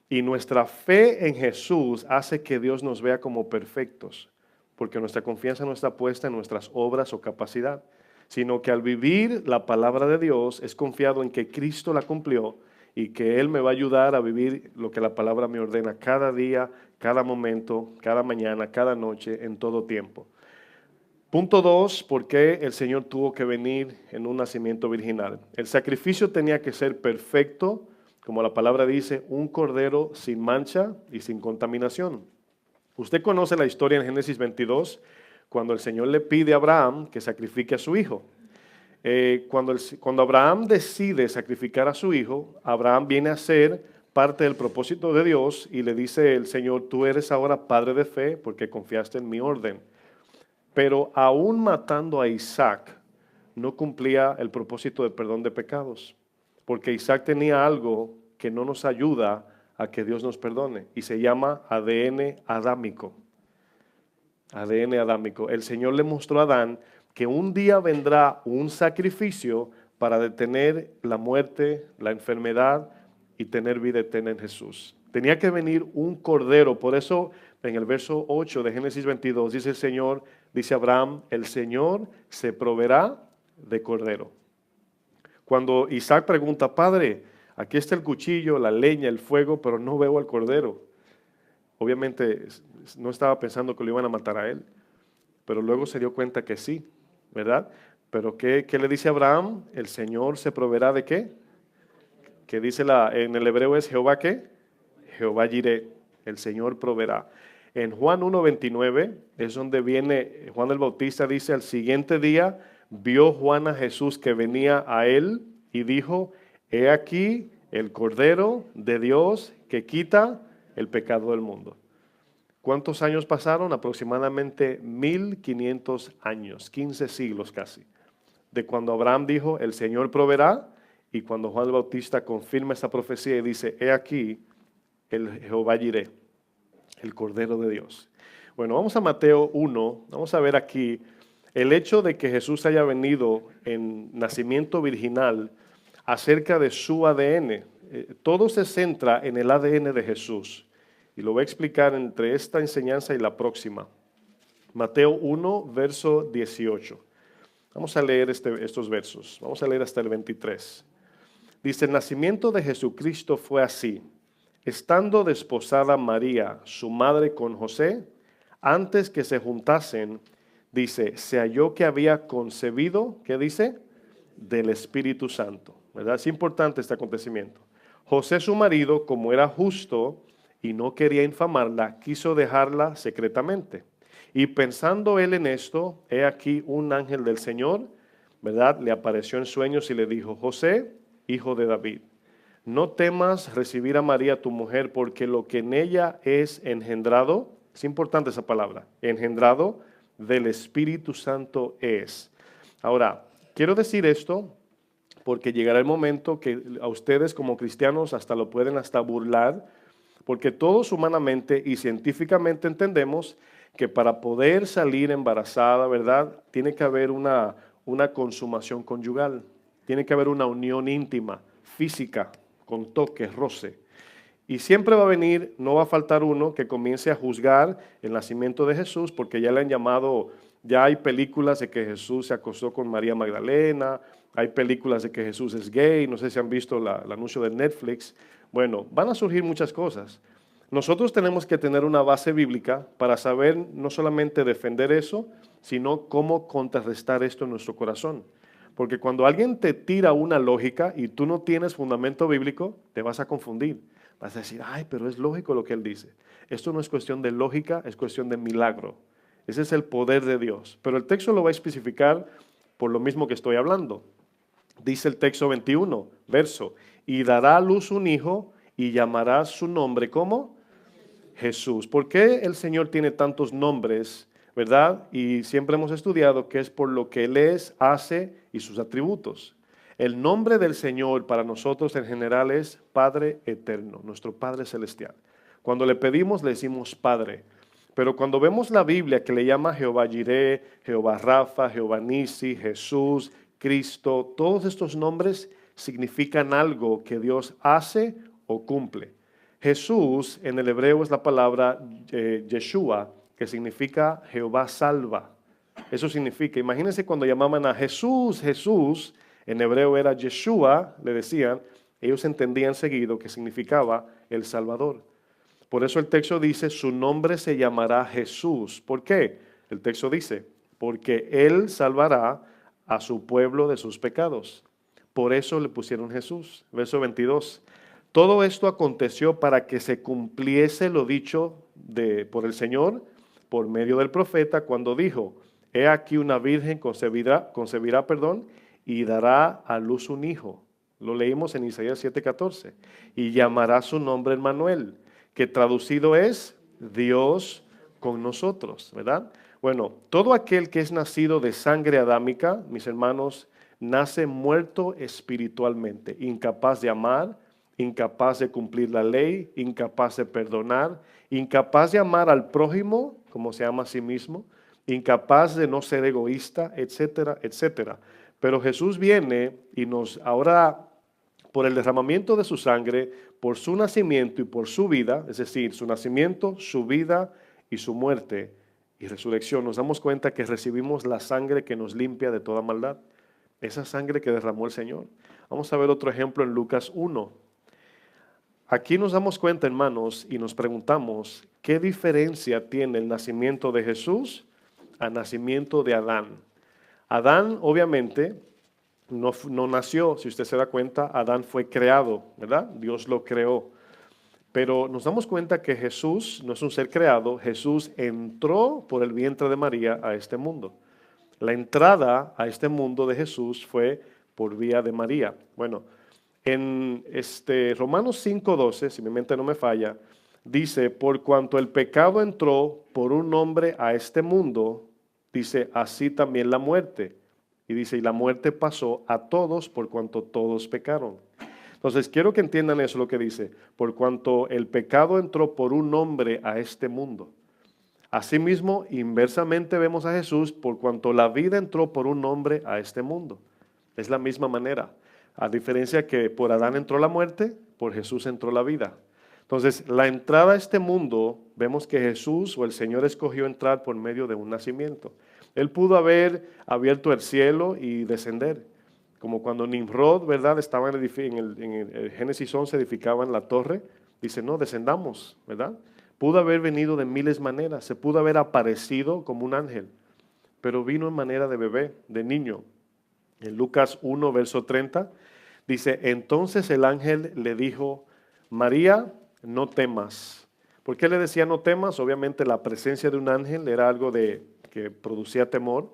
Y nuestra fe en Jesús hace que Dios nos vea como perfectos, porque nuestra confianza no está puesta en nuestras obras o capacidad, sino que al vivir la palabra de Dios es confiado en que Cristo la cumplió y que Él me va a ayudar a vivir lo que la palabra me ordena cada día, cada momento, cada mañana, cada noche, en todo tiempo. Punto 2, ¿por qué el Señor tuvo que venir en un nacimiento virginal? El sacrificio tenía que ser perfecto, como la palabra dice, un cordero sin mancha y sin contaminación. Usted conoce la historia en Génesis 22, cuando el Señor le pide a Abraham que sacrifique a su hijo. Cuando Abraham decide sacrificar a su hijo, Abraham viene a ser parte del propósito de Dios y le dice el Señor, tú eres ahora padre de fe porque confiaste en mi orden. Pero aún matando a Isaac, no cumplía el propósito del perdón de pecados, porque Isaac tenía algo que no nos ayuda a que Dios nos perdone, y se llama ADN adámico. ADN adámico. El Señor le mostró a Adán que un día vendrá un sacrificio para detener la muerte, la enfermedad y tener vida eterna en Jesús. Tenía que venir un cordero, por eso en el verso 8 de Génesis 22 dice el Señor, dice Abraham, el Señor se proveerá de cordero. Cuando Isaac pregunta, Padre, aquí está el cuchillo, la leña, el fuego, pero no veo al cordero. Obviamente no estaba pensando que lo iban a matar a él, pero luego se dio cuenta que sí, ¿verdad? Pero ¿qué le dice Abraham? El Señor se proveerá de ¿qué? Que dice en el hebreo es Jehová ¿qué? Jehová Jireh, el Señor proveerá. En Juan 1:29 es donde viene, Juan el Bautista dice, al siguiente día vio Juan a Jesús que venía a él y dijo, he aquí el Cordero de Dios que quita el pecado del mundo. ¿Cuántos años pasaron? Aproximadamente 1500 años, 15 siglos casi, de cuando Abraham dijo, el Señor proveerá, y cuando Juan el Bautista confirma esa profecía y dice, he aquí el Jehová Jireh, el Cordero de Dios. Bueno, vamos a Mateo 1, vamos a ver aquí el hecho de que Jesús haya venido en nacimiento virginal acerca de su ADN. Todo se centra en el ADN de Jesús. Y lo voy a explicar entre esta enseñanza y la próxima. Mateo 1, verso 18. Vamos a leer estos versos. Vamos a leer hasta el 23. Dice, el nacimiento de Jesucristo fue así. Estando desposada María, su madre, con José, antes que se juntasen, dice, se halló que había concebido, ¿qué dice? Del Espíritu Santo. ¿Verdad? Es importante este acontecimiento. José, su marido, como era justo y no quería infamarla, quiso dejarla secretamente. Y pensando él en esto, he aquí un ángel del Señor, ¿verdad? Le apareció en sueños y le dijo, José, hijo de David, no temas recibir a María tu mujer, porque lo que en ella es engendrado, es importante esa palabra, engendrado del Espíritu Santo es. Ahora, quiero decir esto porque llegará el momento que a ustedes como cristianos hasta lo pueden hasta burlar, porque todos humanamente y científicamente entendemos que para poder salir embarazada, ¿verdad? Tiene que haber una consumación conyugal, tiene que haber una unión íntima, física, con toque, roce. Y siempre va a venir, no va a faltar uno que comience a juzgar el nacimiento de Jesús, porque ya le han llamado, ya hay películas de que Jesús se acostó con María Magdalena, hay películas de que Jesús es gay, no sé si han visto el anuncio de Netflix. Bueno, van a surgir muchas cosas. Nosotros tenemos que tener una base bíblica para saber no solamente defender eso, sino cómo contrarrestar esto en nuestro corazón. Porque cuando alguien te tira una lógica y tú no tienes fundamento bíblico, te vas a confundir. Vas a decir, ay, pero es lógico lo que él dice. Esto no es cuestión de lógica, es cuestión de milagro. Ese es el poder de Dios. Pero el texto lo va a especificar por lo mismo que estoy hablando. Dice el texto 21, verso, y dará a luz un hijo y llamará su nombre, ¿cómo? Jesús. ¿Por qué el Señor tiene tantos nombres, verdad? Y siempre hemos estudiado que es por lo que Él es, hace y sus atributos. El nombre del Señor para nosotros en general es Padre Eterno, nuestro Padre Celestial. Cuando le pedimos le decimos Padre. Pero cuando vemos la Biblia que le llama Jehová Jireh, Jehová Rafa, Jehová Nisi, Jesús, Cristo, todos estos nombres significan algo que Dios hace o cumple. Jesús en el hebreo es la palabra Yeshua, que significa Jehová salva. Eso significa, imagínense cuando llamaban a Jesús, Jesús, en hebreo era Yeshua, le decían, ellos entendían seguido que significaba el Salvador. Por eso el texto dice, su nombre se llamará Jesús. ¿Por qué? El texto dice, porque Él salvará a su pueblo de sus pecados. Por eso le pusieron Jesús. Verso 22. Todo esto aconteció para que se cumpliese lo dicho por el Señor por medio del profeta cuando dijo, he aquí una virgen concebirá, y dará a luz un hijo. Lo leímos en Isaías 7:14. Y llamará su nombre Emmanuel, que traducido es Dios con nosotros, ¿verdad? Bueno, todo aquel que es nacido de sangre adámica, mis hermanos, nace muerto espiritualmente, incapaz de amar, incapaz de cumplir la ley, incapaz de perdonar, incapaz de amar al prójimo como se ama a sí mismo, incapaz de no ser egoísta, etcétera, etcétera. Pero Jesús viene y nos ahora, por el derramamiento de su sangre, por su nacimiento y por su vida, es decir, su nacimiento, su vida y su muerte y resurrección, nos damos cuenta que recibimos la sangre que nos limpia de toda maldad. Esa sangre que derramó el Señor. Vamos a ver otro ejemplo en Lucas 1. Aquí nos damos cuenta, hermanos, y nos preguntamos, ¿qué diferencia tiene el nacimiento de Jesús al nacimiento de Adán? Adán, obviamente, no nació, si usted se da cuenta, Adán fue creado, ¿verdad? Dios lo creó. Pero nos damos cuenta que Jesús no es un ser creado, Jesús entró por el vientre de María a este mundo. La entrada a este mundo de Jesús fue por vía de María. Bueno, en Romanos 5:12, si mi mente no me falla, dice, por cuanto el pecado entró por un hombre a este mundo, dice, así también la muerte. Y dice, y la muerte pasó a todos por cuanto todos pecaron. Entonces, quiero que entiendan eso lo que dice, por cuanto el pecado entró por un hombre a este mundo. Asimismo, inversamente vemos a Jesús por cuanto la vida entró por un hombre a este mundo. Es la misma manera. A diferencia que por Adán entró la muerte, por Jesús entró la vida. Entonces, la entrada a este mundo, vemos que Jesús o el Señor escogió entrar por medio de un nacimiento. Él pudo haber abierto el cielo y descender. Como cuando Nimrod, ¿verdad? Estaba en el Génesis 11, edificaban la torre. Dice, no, descendamos, ¿verdad? Pudo haber venido de miles maneras. Se pudo haber aparecido como un ángel. Pero vino en manera de bebé, de niño. En Lucas 1, verso 30, dice, entonces el ángel le dijo, María, no temas. ¿Por qué le decía no temas? Obviamente la presencia de un ángel era algo que producía temor.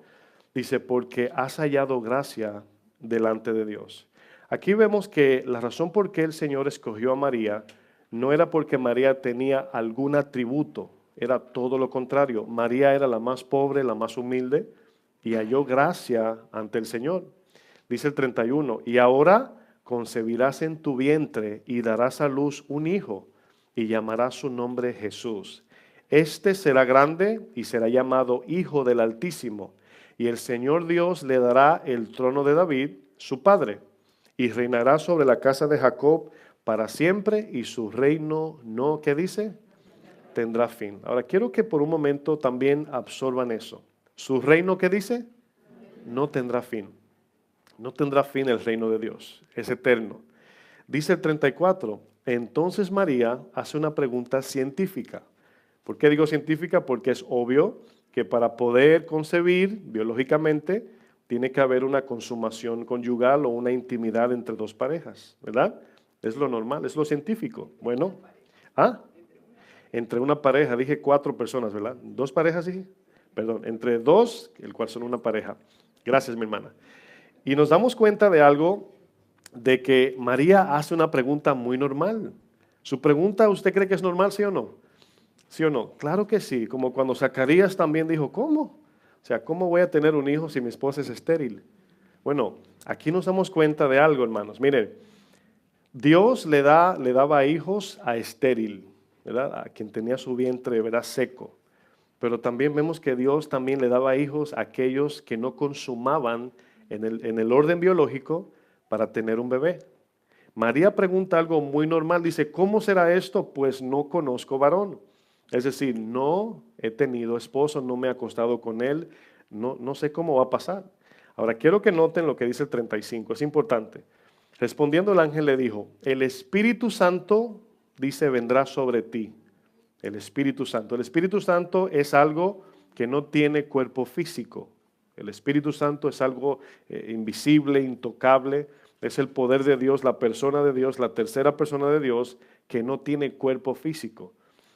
Dice, porque has hallado gracia delante de Dios. Aquí vemos que la razón por qué el Señor escogió a María no era porque María tenía algún atributo, era todo lo contrario. María era la más pobre, la más humilde, y halló gracia ante el Señor. Dice el 31, y ahora concebirás en tu vientre y darás a luz un hijo y llamarás su nombre Jesús. Este será grande y será llamado Hijo del Altísimo, y el Señor Dios le dará el trono de David, su padre, y reinará sobre la casa de Jacob para siempre, y su reino no, ¿qué dice? Tendrá fin. Ahora quiero que por un momento también absorban eso. ¿Su reino qué dice? No tendrá fin. No tendrá fin el reino de Dios, es eterno. Dice el 34, entonces María hace una pregunta científica. ¿Por qué digo científica? Porque es obvio que para poder concebir biológicamente tiene que haber una consumación conyugal o una intimidad entre dos parejas, ¿verdad? Es lo normal, es lo científico. Bueno, ¿ah? Entre una pareja, dije 4 personas, ¿verdad? ¿2 parejas dije? Perdón, entre 2, el cual son una pareja. Gracias, mi hermana. Y nos damos cuenta de algo, de que María hace una pregunta muy normal. Su pregunta, ¿usted cree que es normal, sí o no? ¿Sí o no? Claro que sí, como cuando Zacarías también dijo, ¿cómo? O sea, ¿cómo voy a tener un hijo si mi esposa es estéril? Bueno, aquí nos damos cuenta de algo, hermanos. Miren, Dios le daba hijos a estéril, ¿verdad? A quien tenía su vientre, ¿verdad? Seco. Pero también vemos que Dios también le daba hijos a aquellos que no consumaban en el orden biológico para tener un bebé. María pregunta algo muy normal, dice, ¿cómo será esto? Pues no conozco varón. Es decir, no he tenido esposo, no me he acostado con él, no sé cómo va a pasar. Ahora, quiero que noten lo que dice el 35, es importante. Respondiendo el ángel le dijo, el Espíritu Santo, dice, vendrá sobre ti. El Espíritu Santo. El Espíritu Santo es algo que no tiene cuerpo físico. El Espíritu Santo es algo invisible, intocable. Es el poder de Dios, la persona de Dios, la tercera persona de Dios que no tiene cuerpo físico.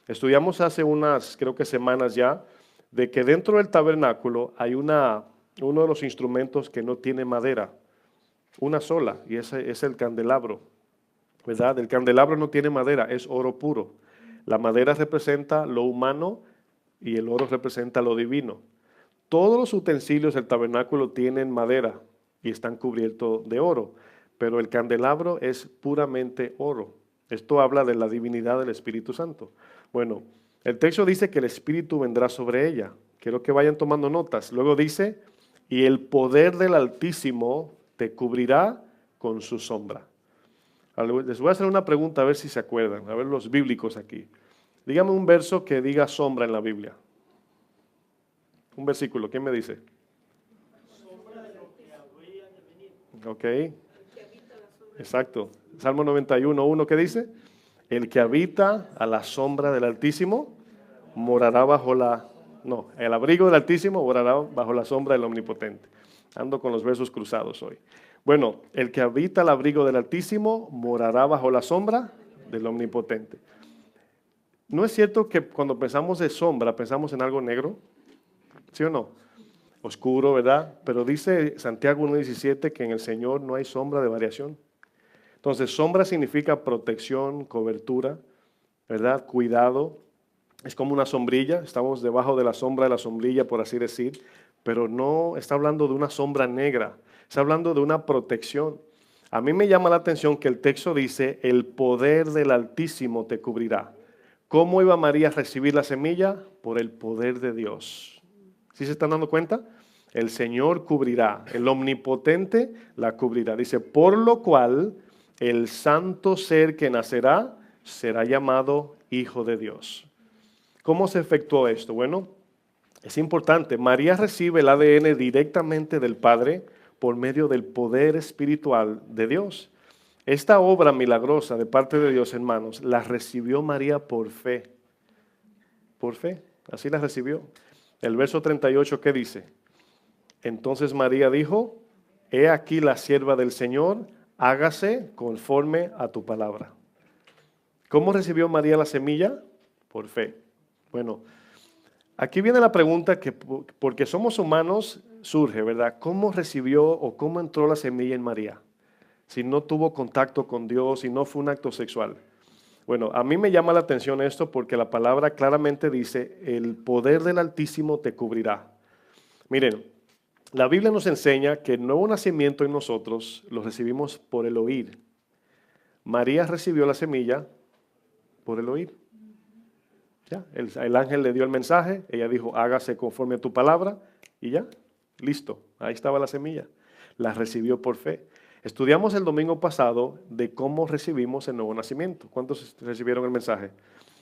Estudiamos hace unas, creo que semanas ya, de que dentro del tabernáculo hay uno de los instrumentos que no tiene madera, una sola, y ese es el candelabro, ¿verdad? El candelabro no tiene madera, es oro puro. La madera representa lo humano y el oro representa lo divino. Todos los utensilios del tabernáculo tienen madera y están cubiertos de oro, pero el candelabro es puramente oro. Esto habla de la divinidad del Espíritu Santo. Bueno, el texto dice que el Espíritu vendrá sobre ella. Quiero que vayan tomando notas. Luego dice, y el poder del Altísimo te cubrirá con su sombra. Les voy a hacer una pregunta a ver si se acuerdan, a ver los bíblicos aquí. Dígame un verso que diga sombra en la Biblia. Un versículo, ¿quién me dice? Ok, exacto. Salmo 91:1, ¿qué dice? El que habita a la sombra del Altísimo morará el abrigo del Altísimo morará bajo la sombra del Omnipotente. Ando con los versos cruzados hoy. Bueno, el que habita al abrigo del Altísimo morará bajo la sombra del Omnipotente. ¿No es cierto que cuando pensamos de sombra pensamos en algo negro? ¿Sí o no? Oscuro, ¿verdad? Pero dice Santiago 1:17 que en el Señor no hay sombra de variación. Entonces, sombra significa protección, cobertura, ¿verdad? Cuidado. Es como una sombrilla, estamos debajo de la sombra de la sombrilla, por así decir, pero no está hablando de una sombra negra, está hablando de una protección. A mí me llama la atención que el texto dice, el poder del Altísimo te cubrirá. ¿Cómo iba María a recibir la semilla? Por el poder de Dios. ¿Sí se están dando cuenta? El Señor cubrirá, el Omnipotente la cubrirá. Dice, por lo cual el santo ser que nacerá será llamado Hijo de Dios. ¿Cómo se efectuó esto? Bueno, es importante. María recibe el ADN directamente del Padre por medio del poder espiritual de Dios. Esta obra milagrosa de parte de Dios, hermanos, la recibió María por fe. Por fe, así la recibió. El verso 38, ¿qué dice? Entonces María dijo, he aquí la sierva del Señor, hágase conforme a tu palabra. ¿Cómo recibió María la semilla? Por fe. Bueno, aquí viene la pregunta que, porque somos humanos, surge, ¿verdad? ¿Cómo recibió o cómo entró la semilla en María? Si no tuvo contacto con Dios, si no fue un acto sexual. Bueno, a mí me llama la atención esto porque la palabra claramente dice, el poder del Altísimo te cubrirá. Miren, la Biblia nos enseña que el nuevo nacimiento en nosotros lo recibimos por el oír. María recibió la semilla por el oír. Ya, el ángel le dio el mensaje, ella dijo, hágase conforme a tu palabra, y ya, listo, ahí estaba la semilla. La recibió por fe. Estudiamos el domingo pasado de cómo recibimos el nuevo nacimiento. ¿Cuántos recibieron el mensaje?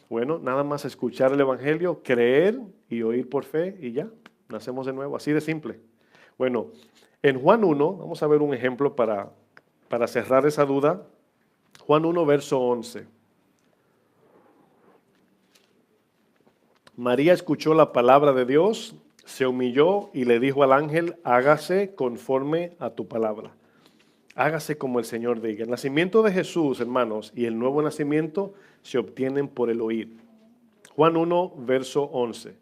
Bueno, nada más escuchar el evangelio, creer y oír por fe, y ya, nacemos de nuevo, así de simple. Bueno, en Juan 1, vamos a ver un ejemplo para cerrar esa duda. Juan 1, verso 11. María escuchó la palabra de Dios, se humilló y le dijo al ángel, hágase conforme a tu palabra. Hágase como el Señor diga. El nacimiento de Jesús, hermanos, y el nuevo nacimiento se obtienen por el oír. Juan 1, verso 11.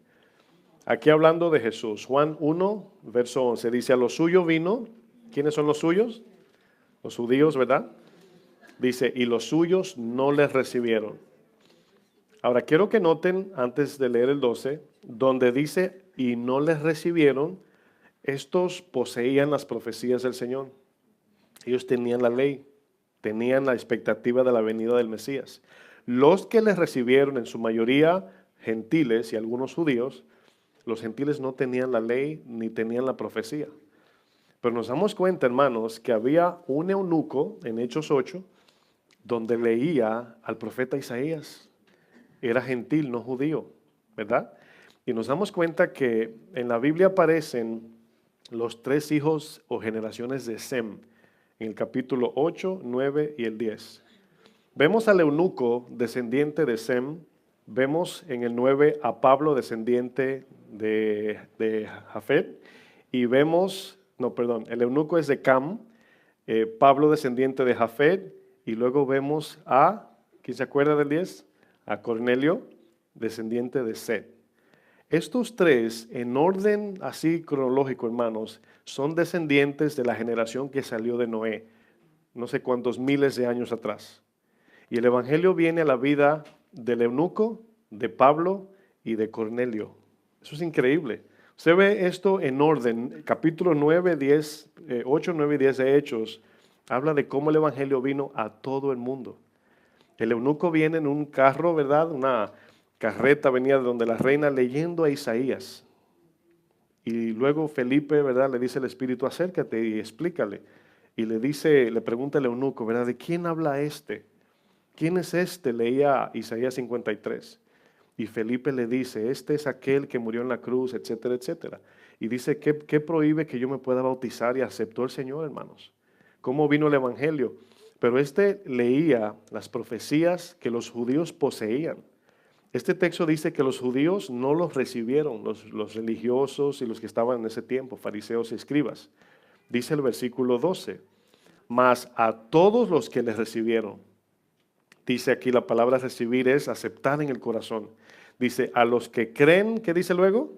Aquí hablando de Jesús. Juan 1, verso 11. Dice, a lo suyo vino. ¿Quiénes son los suyos? Los judíos, ¿verdad? Dice, y los suyos no les recibieron. Ahora, quiero que noten, antes de leer el 12, donde dice, y no les recibieron, estos poseían las profecías del Señor. Ellos tenían la ley, tenían la expectativa de la venida del Mesías. Los que les recibieron, en su mayoría gentiles y algunos judíos, los gentiles no tenían la ley ni tenían la profecía. Pero nos damos cuenta, hermanos, que había un eunuco en Hechos 8, donde leía al profeta Isaías. Era gentil, no judío, ¿verdad? Y nos damos cuenta que en la Biblia aparecen los 3 hijos o generaciones de Sem, en el capítulo 8, 9 y el 10. Vemos al eunuco, descendiente de Sem. Vemos en el 9 a Pablo, descendiente de Jafet. Y vemos, el eunuco es de Cam, Pablo, descendiente de Jafet. Y luego vemos a, ¿quién se acuerda del 10? A Cornelio, descendiente de Set. Estos 3, en orden así cronológico, hermanos, son descendientes de la generación que salió de Noé, no sé cuántos miles de años atrás. Y el evangelio viene a la vida del eunuco, de Pablo y de Cornelio. Eso es increíble. Usted ve esto en orden. Capítulo 9, 10, 8, 9 y 10 de Hechos habla de cómo el evangelio vino a todo el mundo. El eunuco viene en un carro, ¿verdad? Una carreta venía de donde la reina leyendo a Isaías. Y luego Felipe, ¿verdad? Le dice el Espíritu, acércate y explícale. Y le pregunta el eunuco, ¿verdad? ¿De quién habla este? ¿Quién es este? Leía Isaías 53. Y Felipe le dice, este es aquel que murió en la cruz, etcétera, etcétera. Y dice, ¿qué prohíbe que yo me pueda bautizar? Y aceptó el Señor, hermanos. ¿Cómo vino el evangelio? Pero este leía las profecías que los judíos poseían. Este texto dice que los judíos no los recibieron, los religiosos y los que estaban en ese tiempo, fariseos y escribas. Dice el versículo 12, mas a todos los que les recibieron. Dice aquí la palabra recibir es aceptar en el corazón. Dice, a los que creen, ¿qué dice luego?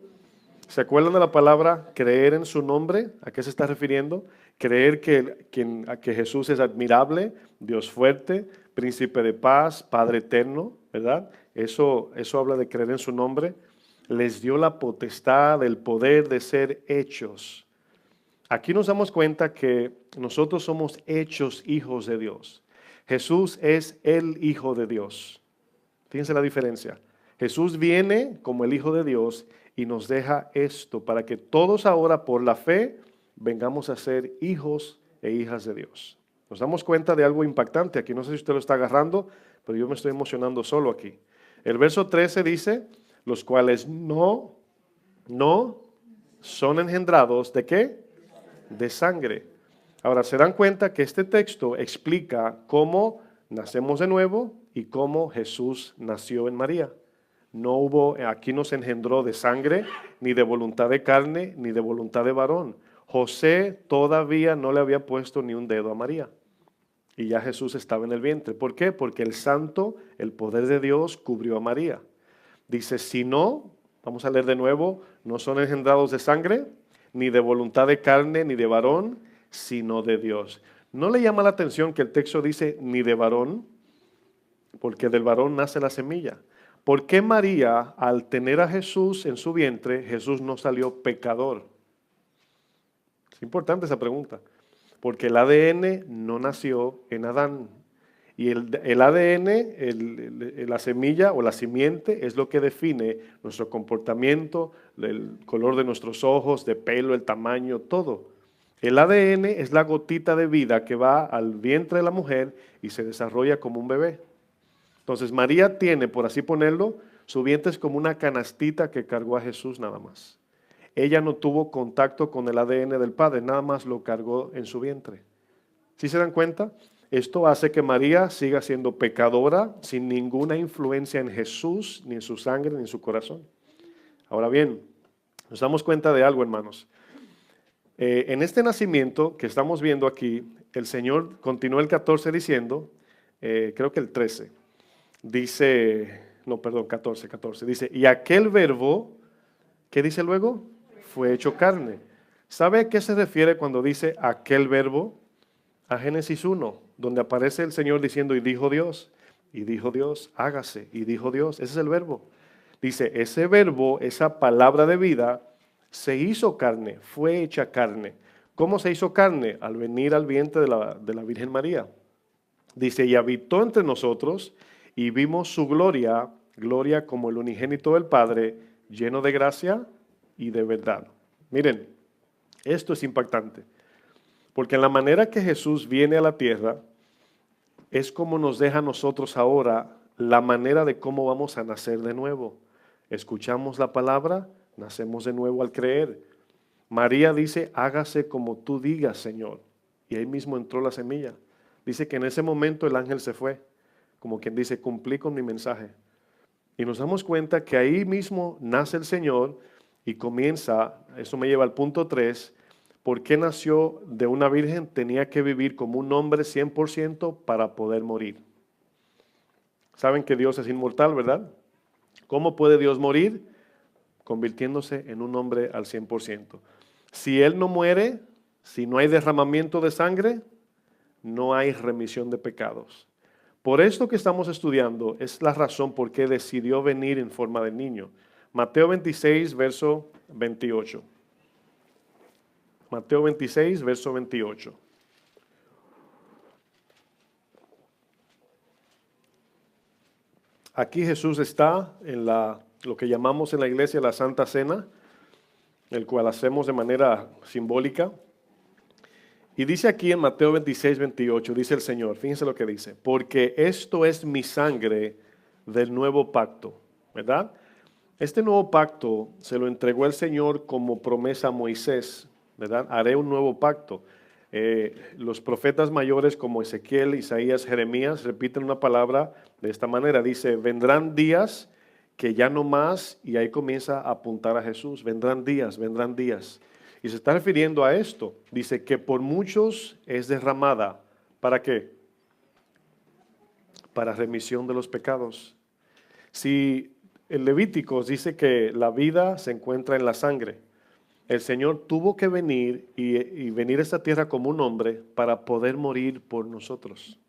¿Se acuerdan de la palabra creer en su nombre? ¿A qué se está refiriendo? Creer que Jesús es admirable, Dios fuerte, príncipe de paz, Padre eterno, ¿verdad? Eso habla de creer en su nombre. Les dio la potestad, el poder de ser hechos. Aquí nos damos cuenta que nosotros somos hechos hijos de Dios. Jesús es el Hijo de Dios. Fíjense la diferencia. Jesús viene como el Hijo de Dios y nos deja esto para que todos ahora por la fe vengamos a ser hijos e hijas de Dios. Nos damos cuenta de algo impactante aquí. No sé si usted lo está agarrando, pero yo me estoy emocionando solo aquí. El verso 13 dice, los cuales no son engendrados ¿de qué? De sangre. Ahora, se dan cuenta que este texto explica cómo nacemos de nuevo y cómo Jesús nació en María. Aquí no se engendró de sangre, ni de voluntad de carne, ni de voluntad de varón. José todavía no le había puesto ni un dedo a María. Y ya Jesús estaba en el vientre. ¿Por qué? Porque el santo, el poder de Dios cubrió a María. Dice, si no, vamos a leer de nuevo, no son engendrados de sangre, ni de voluntad de carne, ni de varón, sino de Dios. ¿No le llama la atención que el texto dice ni de varón? Porque del varón nace la semilla. ¿Por qué María, al tener a Jesús en su vientre, Jesús no salió pecador? Es importante esa pregunta. Porque el ADN no nació en Adán. Y el ADN, la semilla o la simiente, es lo que define nuestro comportamiento, el color de nuestros ojos, de pelo, el tamaño, todo. El ADN es la gotita de vida que va al vientre de la mujer y se desarrolla como un bebé. Entonces María tiene, por así ponerlo, su vientre es como una canastita que cargó a Jesús nada más. ella no tuvo contacto con el ADN del Padre, nada más lo cargó en su vientre. ¿Sí se dan cuenta? Esto hace que María siga siendo pecadora sin ninguna influencia en Jesús, ni en su sangre, ni en su corazón. Ahora bien, nos damos cuenta de algo, hermanos. En este nacimiento que estamos viendo aquí, el Señor continuó el 14 diciendo, creo que el 13, dice, no, perdón, 14, dice, y aquel verbo, ¿qué dice luego? Fue hecho carne. ¿Sabe a qué se refiere cuando dice aquel verbo? A Génesis 1, donde aparece el Señor diciendo, y dijo Dios, hágase, y dijo Dios. Ese es el verbo. Dice, ese verbo, esa palabra de vida, se hizo carne, fue hecha carne. ¿Cómo se hizo carne? Al venir al vientre de la Virgen María. Dice, y habitó entre nosotros, y vimos su gloria, gloria como el unigénito del Padre, lleno de gracia y de verdad. Miren, esto es impactante. Porque en la manera que Jesús viene a la tierra, es como nos deja a nosotros ahora la manera de cómo vamos a nacer de nuevo. Escuchamos la palabra, nacemos de nuevo al creer. María dice, hágase como tú digas, Señor. Y ahí mismo entró la semilla. Dice que en ese momento el ángel se fue, como quien dice, cumplí con mi mensaje. Y nos damos cuenta que ahí mismo nace el Señor y comienza, eso me lleva al punto 3, ¿por qué nació de una virgen? Tenía que vivir como un hombre 100% para poder morir. Saben que Dios es inmortal, ¿verdad? ¿Cómo puede Dios morir? Convirtiéndose en un hombre al 100%. Si Él no muere, si no hay derramamiento de sangre, no hay remisión de pecados. Por esto que estamos estudiando es la razón por qué decidió venir en forma de niño. Mateo 26, verso 28. Mateo 26, verso 28. Aquí Jesús está en lo que llamamos en la iglesia la Santa Cena, el cual hacemos de manera simbólica. Y dice aquí en Mateo 26, 28, dice el Señor, fíjense lo que dice, porque esto es mi sangre del nuevo pacto, ¿verdad? Este nuevo pacto se lo entregó el Señor como promesa a Moisés, ¿verdad? Haré un nuevo pacto. Los profetas mayores como Ezequiel, Isaías, Jeremías repiten una palabra de esta manera. Dice, vendrán días que ya no más, y ahí comienza a apuntar a Jesús. Vendrán días, vendrán días. Y se está refiriendo a esto. Dice que por muchos es derramada. ¿Para qué? Para remisión de los pecados. Si el Levíticos dice que la vida se encuentra en la sangre, el Señor tuvo que venir y venir a esta tierra como un hombre para poder morir por nosotros.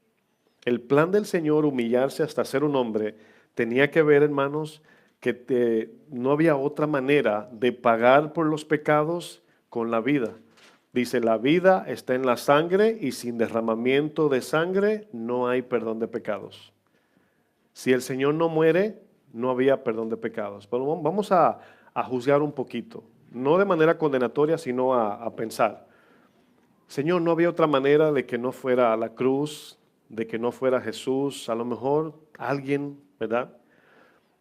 El plan del Señor, humillarse hasta ser un hombre, tenía que ver, hermanos, que no había otra manera de pagar por los pecados con la vida. Dice, la vida está en la sangre y sin derramamiento de sangre no hay perdón de pecados. Si el Señor no muere, no había perdón de pecados. Pero vamos a juzgar un poquito. No de manera condenatoria, sino a pensar. Señor, no había otra manera de que no fuera a la cruz, de que no fuera Jesús, a lo mejor alguien, ¿verdad?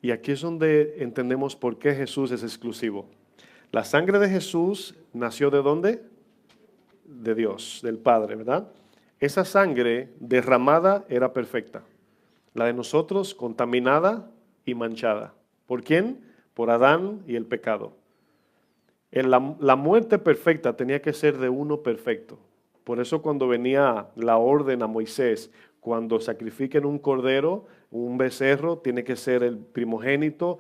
Y aquí es donde entendemos por qué Jesús es exclusivo. La sangre de Jesús nació ¿de dónde? De Dios, del Padre, ¿verdad? Esa sangre derramada era perfecta. La de nosotros contaminada y manchada. ¿Por quién? Por Adán y el pecado. La muerte perfecta tenía que ser de uno perfecto. Por eso cuando venía la orden a Moisés, cuando sacrifiquen un cordero, un becerro, tiene que ser el primogénito,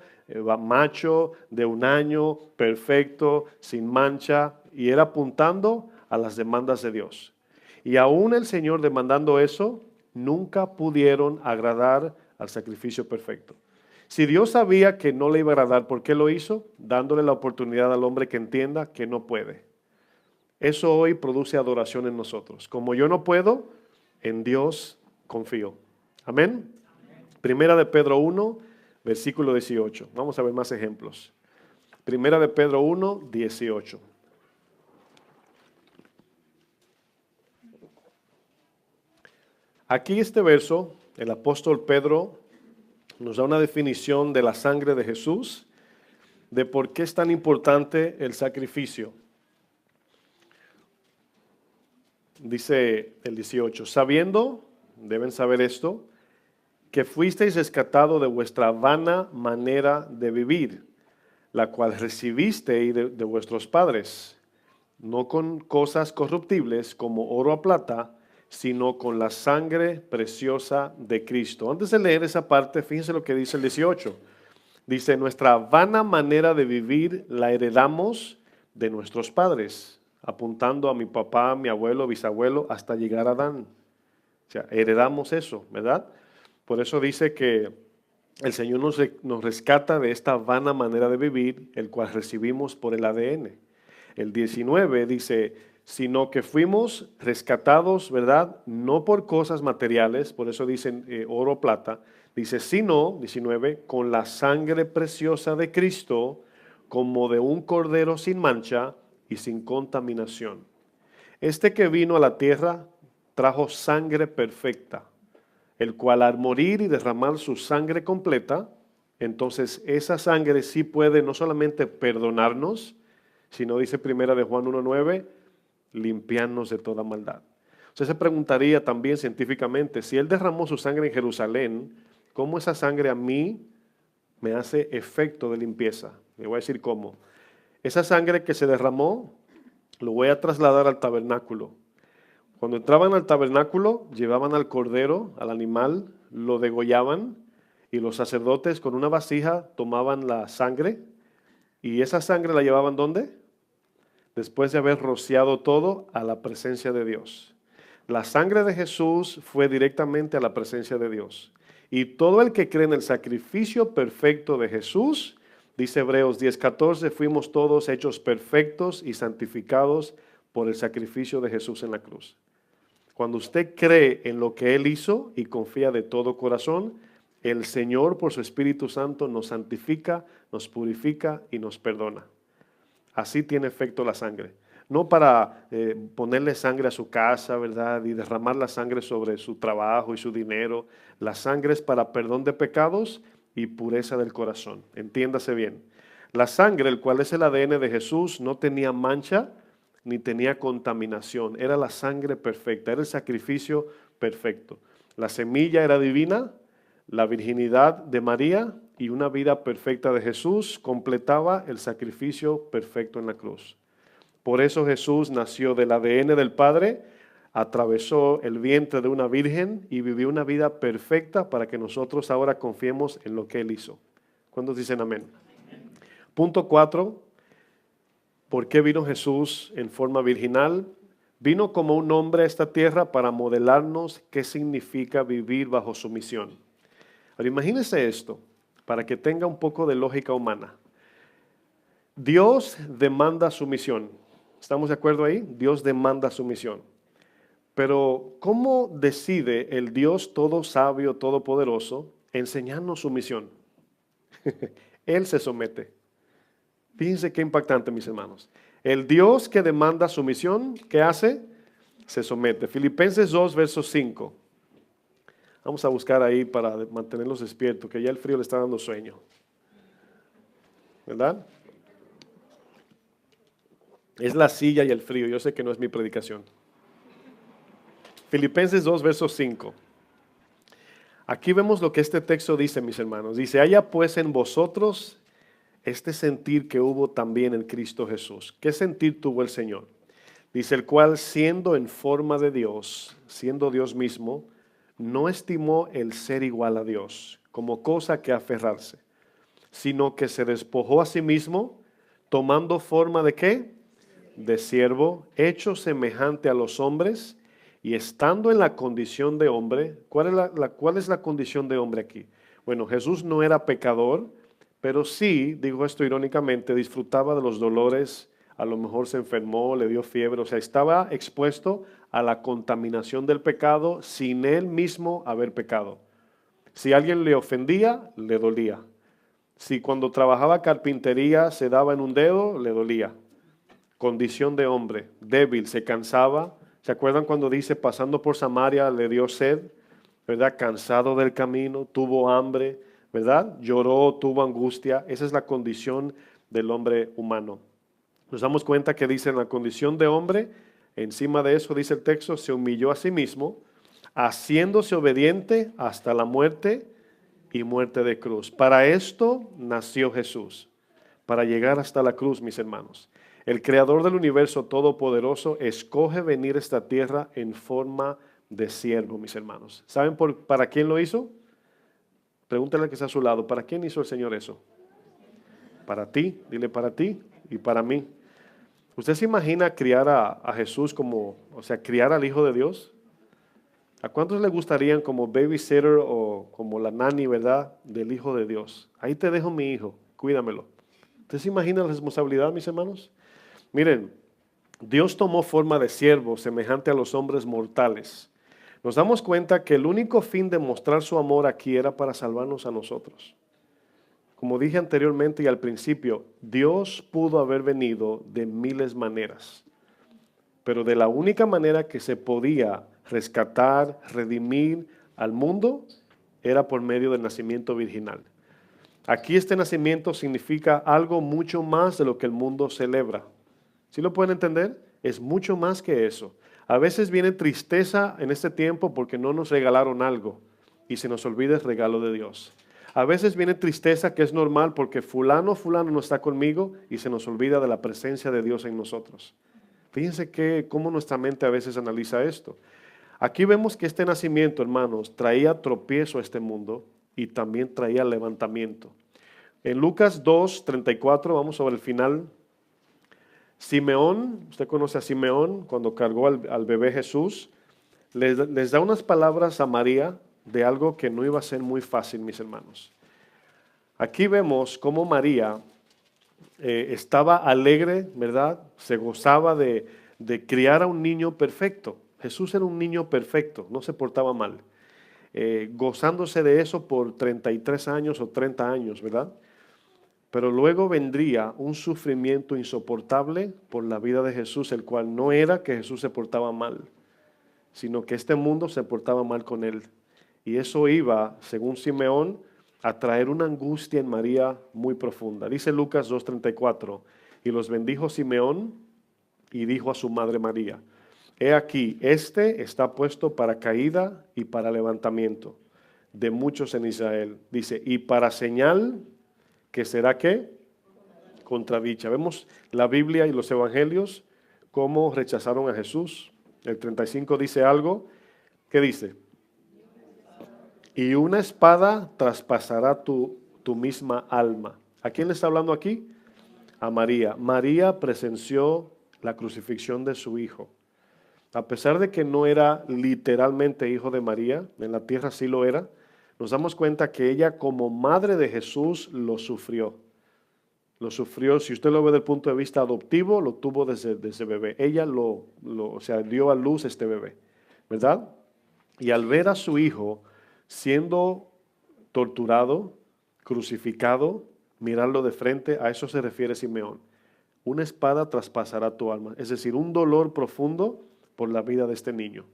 macho, de 1 año, perfecto, sin mancha, y era apuntando a las demandas de Dios. Y aún el Señor demandando eso, nunca pudieron agradar al sacrificio perfecto. Si Dios sabía que no le iba a agradar, ¿por qué lo hizo? Dándole la oportunidad al hombre que entienda que no puede. Eso hoy produce adoración en nosotros. Como yo no puedo, en Dios confío. Amén. Primera de Pedro 1, versículo 18. Vamos a ver más ejemplos. Primera de Pedro 1, 18. Aquí este verso, el apóstol Pedro nos da una definición de la sangre de Jesús de por qué es tan importante el sacrificio. Dice el 18, sabiendo, deben saber esto, que fuisteis rescatado de vuestra vana manera de vivir, la cual recibisteis de vuestros padres, no con cosas corruptibles como oro o plata, sino con la sangre preciosa de Cristo. Antes de leer esa parte, fíjense lo que dice el 18. Dice, nuestra vana manera de vivir la heredamos de nuestros padres, apuntando a mi papá, mi abuelo, bisabuelo, hasta llegar a Adán. O sea, heredamos eso, ¿verdad? Por eso dice que el Señor nos rescata de esta vana manera de vivir, el cual recibimos por el ADN. El 19 dice, sino que fuimos rescatados, ¿verdad? No por cosas materiales, por eso dicen oro o plata. Dice, sino, 19, con la sangre preciosa de Cristo, como de un cordero sin mancha y sin contaminación. Este que vino a la tierra trajo sangre perfecta, el cual al morir y derramar su sangre completa, entonces esa sangre sí puede no solamente perdonarnos, sino dice primera de Juan 1:9, limpiarnos de toda maldad. Usted se preguntaría también científicamente, si Él derramó su sangre en Jerusalén, ¿cómo esa sangre a mí me hace efecto de limpieza? Le voy a decir cómo. Esa sangre que se derramó, lo voy a trasladar al tabernáculo. Cuando entraban al tabernáculo, llevaban al cordero, al animal, lo degollaban y los sacerdotes con una vasija tomaban la sangre y esa sangre la llevaban ¿dónde? Después de haber rociado todo a la presencia de Dios. La sangre de Jesús fue directamente a la presencia de Dios. Y todo el que cree en el sacrificio perfecto de Jesús, dice Hebreos 10:14, fuimos todos hechos perfectos y santificados por el sacrificio de Jesús en la cruz. Cuando usted cree en lo que Él hizo y confía de todo corazón, el Señor por su Espíritu Santo nos santifica, nos purifica y nos perdona. Así tiene efecto la sangre. No para ponerle sangre a su casa, ¿verdad? Y derramar la sangre sobre su trabajo y su dinero. La sangre es para perdón de pecados y pureza del corazón. Entiéndase bien. La sangre, el cual es el ADN de Jesús, no tenía mancha ni tenía contaminación. Era la sangre perfecta, era el sacrificio perfecto. La semilla era divina, la virginidad de María y una vida perfecta de Jesús completaba el sacrificio perfecto en la cruz. Por eso Jesús nació del ADN del Padre, atravesó el vientre de una virgen y vivió una vida perfecta para que nosotros ahora confiemos en lo que Él hizo. ¿Cuántos dicen amén? Punto 4. ¿Por qué vino Jesús en forma virginal? Vino como un hombre a esta tierra para modelarnos qué significa vivir bajo sumisión. Ahora imagínese esto, para que tenga un poco de lógica humana. Dios demanda sumisión. ¿Estamos de acuerdo ahí? Dios demanda sumisión. Pero ¿cómo decide el Dios todo sabio, todopoderoso, enseñarnos sumisión? Él se somete. Fíjense qué impactante, mis hermanos. El Dios que demanda sumisión, ¿qué hace? Se somete. Filipenses 2, verso 5. Vamos a buscar ahí para mantenerlos despiertos, que ya el frío le está dando sueño. ¿Verdad? Es la silla y el frío. Yo sé que no es mi predicación. Filipenses 2, verso 5. Aquí vemos lo que este texto dice, mis hermanos. Dice, haya pues en vosotros este sentir que hubo también en Cristo Jesús. ¿Qué sentir tuvo el Señor? Dice, el cual siendo en forma de Dios, siendo Dios mismo, no estimó el ser igual a Dios como cosa que aferrarse, sino que se despojó a sí mismo, tomando forma de ¿qué? De siervo, hecho semejante a los hombres, y estando en la condición de hombre. ¿Cuál es la condición de hombre aquí? Bueno, Jesús no era pecador, pero sí, digo esto irónicamente, disfrutaba de los dolores, a lo mejor se enfermó, le dio fiebre, o sea, estaba expuesto a la contaminación del pecado sin él mismo haber pecado. Si alguien le ofendía, le dolía. Si cuando trabajaba carpintería se daba en un dedo, le dolía. Condición de hombre, débil, se cansaba. ¿Se acuerdan cuando dice, pasando por Samaria le dio sed? ¿Verdad? Cansado del camino, tuvo hambre, ¿verdad? Lloró, tuvo angustia. Esa es la condición del hombre humano. Nos damos cuenta que dice en la condición de hombre, encima de eso dice el texto, se humilló a sí mismo, haciéndose obediente hasta la muerte y muerte de cruz. Para esto nació Jesús, para llegar hasta la cruz, mis hermanos. El creador del universo todopoderoso escoge venir a esta tierra en forma de siervo, mis hermanos. ¿Saben para quién lo hizo? Pregúntale al que está a su lado, ¿para quién hizo el Señor eso? Para ti, dile para ti y para mí. ¿Usted se imagina criar a Jesús criar al Hijo de Dios? ¿A cuántos le gustarían como babysitter o como la nanny, verdad, del Hijo de Dios? Ahí te dejo mi hijo, cuídamelo. ¿Usted se imagina la responsabilidad, mis hermanos? Miren, Dios tomó forma de siervo semejante a los hombres mortales. Nos damos cuenta que el único fin de mostrar su amor aquí era para salvarnos a nosotros. Como dije anteriormente y al principio, Dios pudo haber venido de miles de maneras, pero de la única manera que se podía rescatar, redimir al mundo, era por medio del nacimiento virginal. Aquí este nacimiento significa algo mucho más de lo que el mundo celebra. ¿Sí lo pueden entender? Es mucho más que eso. A veces viene tristeza en este tiempo porque no nos regalaron algo y se nos olvida el regalo de Dios. A veces viene tristeza, que es normal, porque fulano no está conmigo y se nos olvida de la presencia de Dios en nosotros. Fíjense cómo nuestra mente a veces analiza esto. Aquí vemos que este nacimiento, hermanos, traía tropiezo a este mundo y también traía levantamiento. En Lucas 2:34, vamos sobre el final. Simeón, usted conoce a Simeón, cuando cargó al bebé Jesús, les da unas palabras a María de algo que no iba a ser muy fácil, mis hermanos. Aquí vemos cómo María estaba alegre, ¿verdad? Se gozaba de criar a un niño perfecto. Jesús era un niño perfecto, no se portaba mal. Gozándose de eso por 33 años o 30 años, ¿verdad? Pero luego vendría un sufrimiento insoportable por la vida de Jesús, el cual no era que Jesús se portaba mal, sino que este mundo se portaba mal con él. Y eso iba, según Simeón, a traer una angustia en María muy profunda. Dice Lucas 2:34, y los bendijo Simeón y dijo a su madre María, he aquí, este está puesto para caída y para levantamiento de muchos en Israel. Dice, y para señal que será ¿qué? Contradicha. Vemos la Biblia y los evangelios cómo rechazaron a Jesús. El 35 dice algo. ¿Qué dice? Y una espada traspasará tu misma alma. ¿A quién le está hablando aquí? A María. María presenció la crucifixión de su hijo. A pesar de que no era literalmente hijo de María, en la tierra sí lo era, nos damos cuenta que ella como madre de Jesús lo sufrió. Lo sufrió, si usted lo ve desde el punto de vista adoptivo, lo tuvo desde bebé. Ella dio a luz este bebé, ¿verdad? Y al ver a su hijo siendo torturado, crucificado, mirarlo de frente, a eso se refiere Simeón. Una espada traspasará tu alma, es decir, un dolor profundo por la vida de este niño.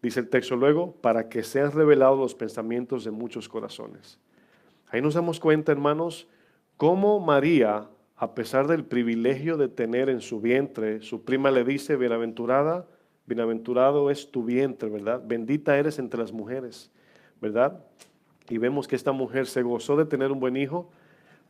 Dice el texto luego, para que sean revelados los pensamientos de muchos corazones. Ahí nos damos cuenta, hermanos, cómo María, a pesar del privilegio de tener en su vientre, su prima le dice, bienaventurado es tu vientre, ¿verdad? Bendita eres entre las mujeres, ¿verdad? Y vemos que esta mujer se gozó de tener un buen hijo,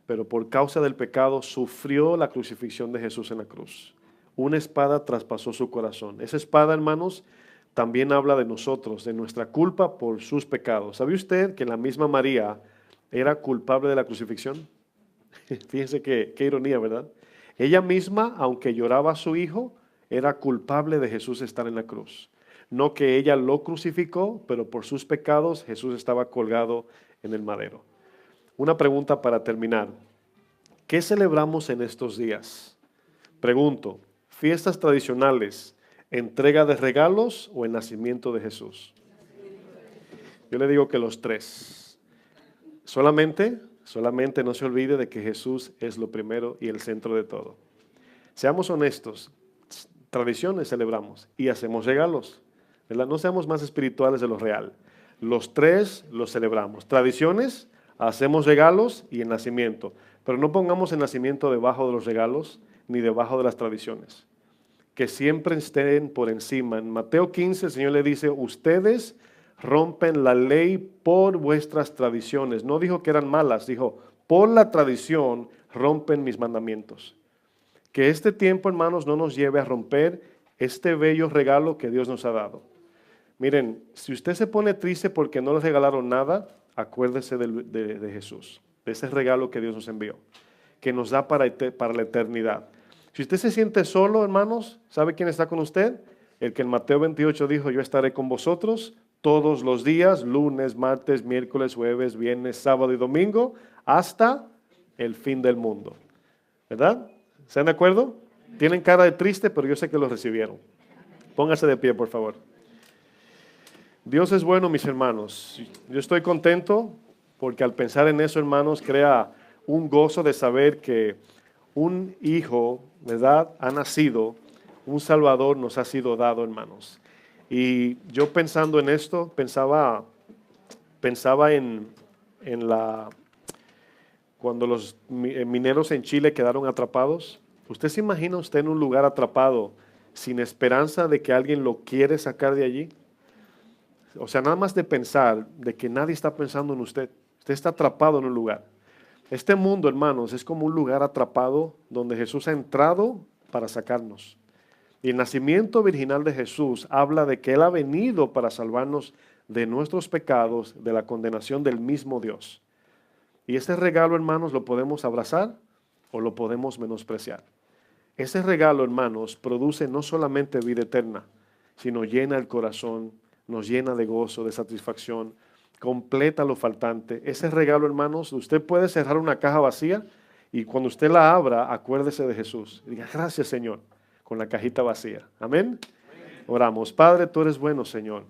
pero por causa del pecado sufrió la crucifixión de Jesús en la cruz. Una espada traspasó su corazón. Esa espada, hermanos, también habla de nosotros, de nuestra culpa por sus pecados. ¿Sabe usted que la misma María era culpable de la crucifixión? Fíjense qué ironía, ¿verdad? Ella misma, aunque lloraba a su hijo, era culpable de Jesús estar en la cruz. No que ella lo crucificó, pero por sus pecados Jesús estaba colgado en el madero. Una pregunta para terminar. ¿Qué celebramos en estos días? Pregunto, ¿fiestas tradicionales, entrega de regalos o el nacimiento de Jesús? Yo le digo que los tres. Solamente no se olvide de que Jesús es lo primero y el centro de todo. Seamos honestos, tradiciones celebramos y hacemos regalos, ¿verdad? No seamos más espirituales de lo real. Los tres los celebramos. Tradiciones, hacemos regalos y el nacimiento. Pero no pongamos el nacimiento debajo de los regalos ni debajo de las tradiciones. Que siempre estén por encima. En Mateo 15 el Señor le dice, ustedes rompen la ley por vuestras tradiciones. No dijo que eran malas, dijo, por la tradición rompen mis mandamientos. Que este tiempo, hermanos, no nos lleve a romper este bello regalo que Dios nos ha dado. Miren, si usted se pone triste porque no le regalaron nada, acuérdese de Jesús, de ese regalo que Dios nos envió, que nos da para la eternidad. Si usted se siente solo, hermanos, ¿sabe quién está con usted? El que en Mateo 28 dijo, yo estaré con vosotros todos los días, lunes, martes, miércoles, jueves, viernes, sábado y domingo, hasta el fin del mundo. ¿Verdad? ¿Están de acuerdo? Tienen cara de triste, pero yo sé que lo recibieron. Póngase de pie, por favor. Dios es bueno, mis hermanos. Yo estoy contento porque al pensar en eso, hermanos, crea un gozo de saber que un hijo, ¿verdad?, ha nacido, un Salvador nos ha sido dado, hermanos. Y yo pensando en esto, pensaba cuando los mineros en Chile quedaron atrapados. ¿Usted se imagina usted en un lugar atrapado sin esperanza de que alguien lo quiere sacar de allí? O sea, nada más de pensar de que nadie está pensando en usted. Usted está atrapado en un lugar. Este mundo, hermanos, es como un lugar atrapado donde Jesús ha entrado para sacarnos. Y el nacimiento virginal de Jesús habla de que Él ha venido para salvarnos de nuestros pecados, de la condenación del mismo Dios. Y ese regalo, hermanos, lo podemos abrazar o lo podemos menospreciar. Ese regalo, hermanos, produce no solamente vida eterna, sino llena el corazón, nos llena de gozo, de satisfacción, completa lo faltante. Ese regalo, hermanos, usted puede cerrar una caja vacía y cuando usted la abra, acuérdese de Jesús. Diga, gracias, Señor, con la cajita vacía. Amén. Oramos. Padre, tú eres bueno, Señor.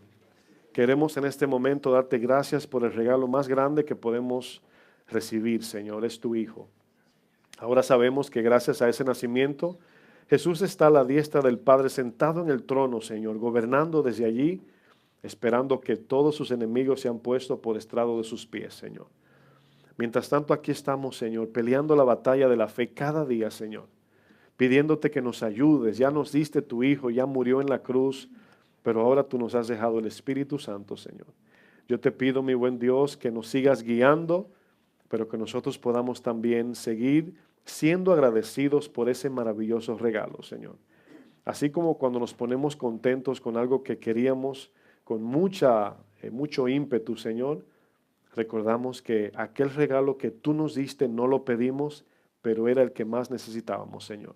Queremos en este momento darte gracias por el regalo más grande que podemos recibir, Señor. Es tu Hijo. Ahora sabemos que gracias a ese nacimiento, Jesús está a la diestra del Padre sentado en el trono, Señor, gobernando desde allí, esperando que todos sus enemigos sean puestos por estrado de sus pies, Señor. Mientras tanto, aquí estamos, Señor, peleando la batalla de la fe cada día, Señor, pidiéndote que nos ayudes. Ya nos diste tu Hijo, ya murió en la cruz, pero ahora tú nos has dejado el Espíritu Santo, Señor. Yo te pido, mi buen Dios, que nos sigas guiando, pero que nosotros podamos también seguir siendo agradecidos por ese maravilloso regalo, Señor. Así como cuando nos ponemos contentos con algo que queríamos, con mucho ímpetu, Señor, recordamos que aquel regalo que tú nos diste no lo pedimos, pero era el que más necesitábamos, Señor.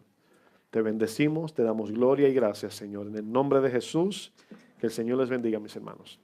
Te bendecimos, te damos gloria y gracias, Señor. En el nombre de Jesús, que el Señor les bendiga, mis hermanos.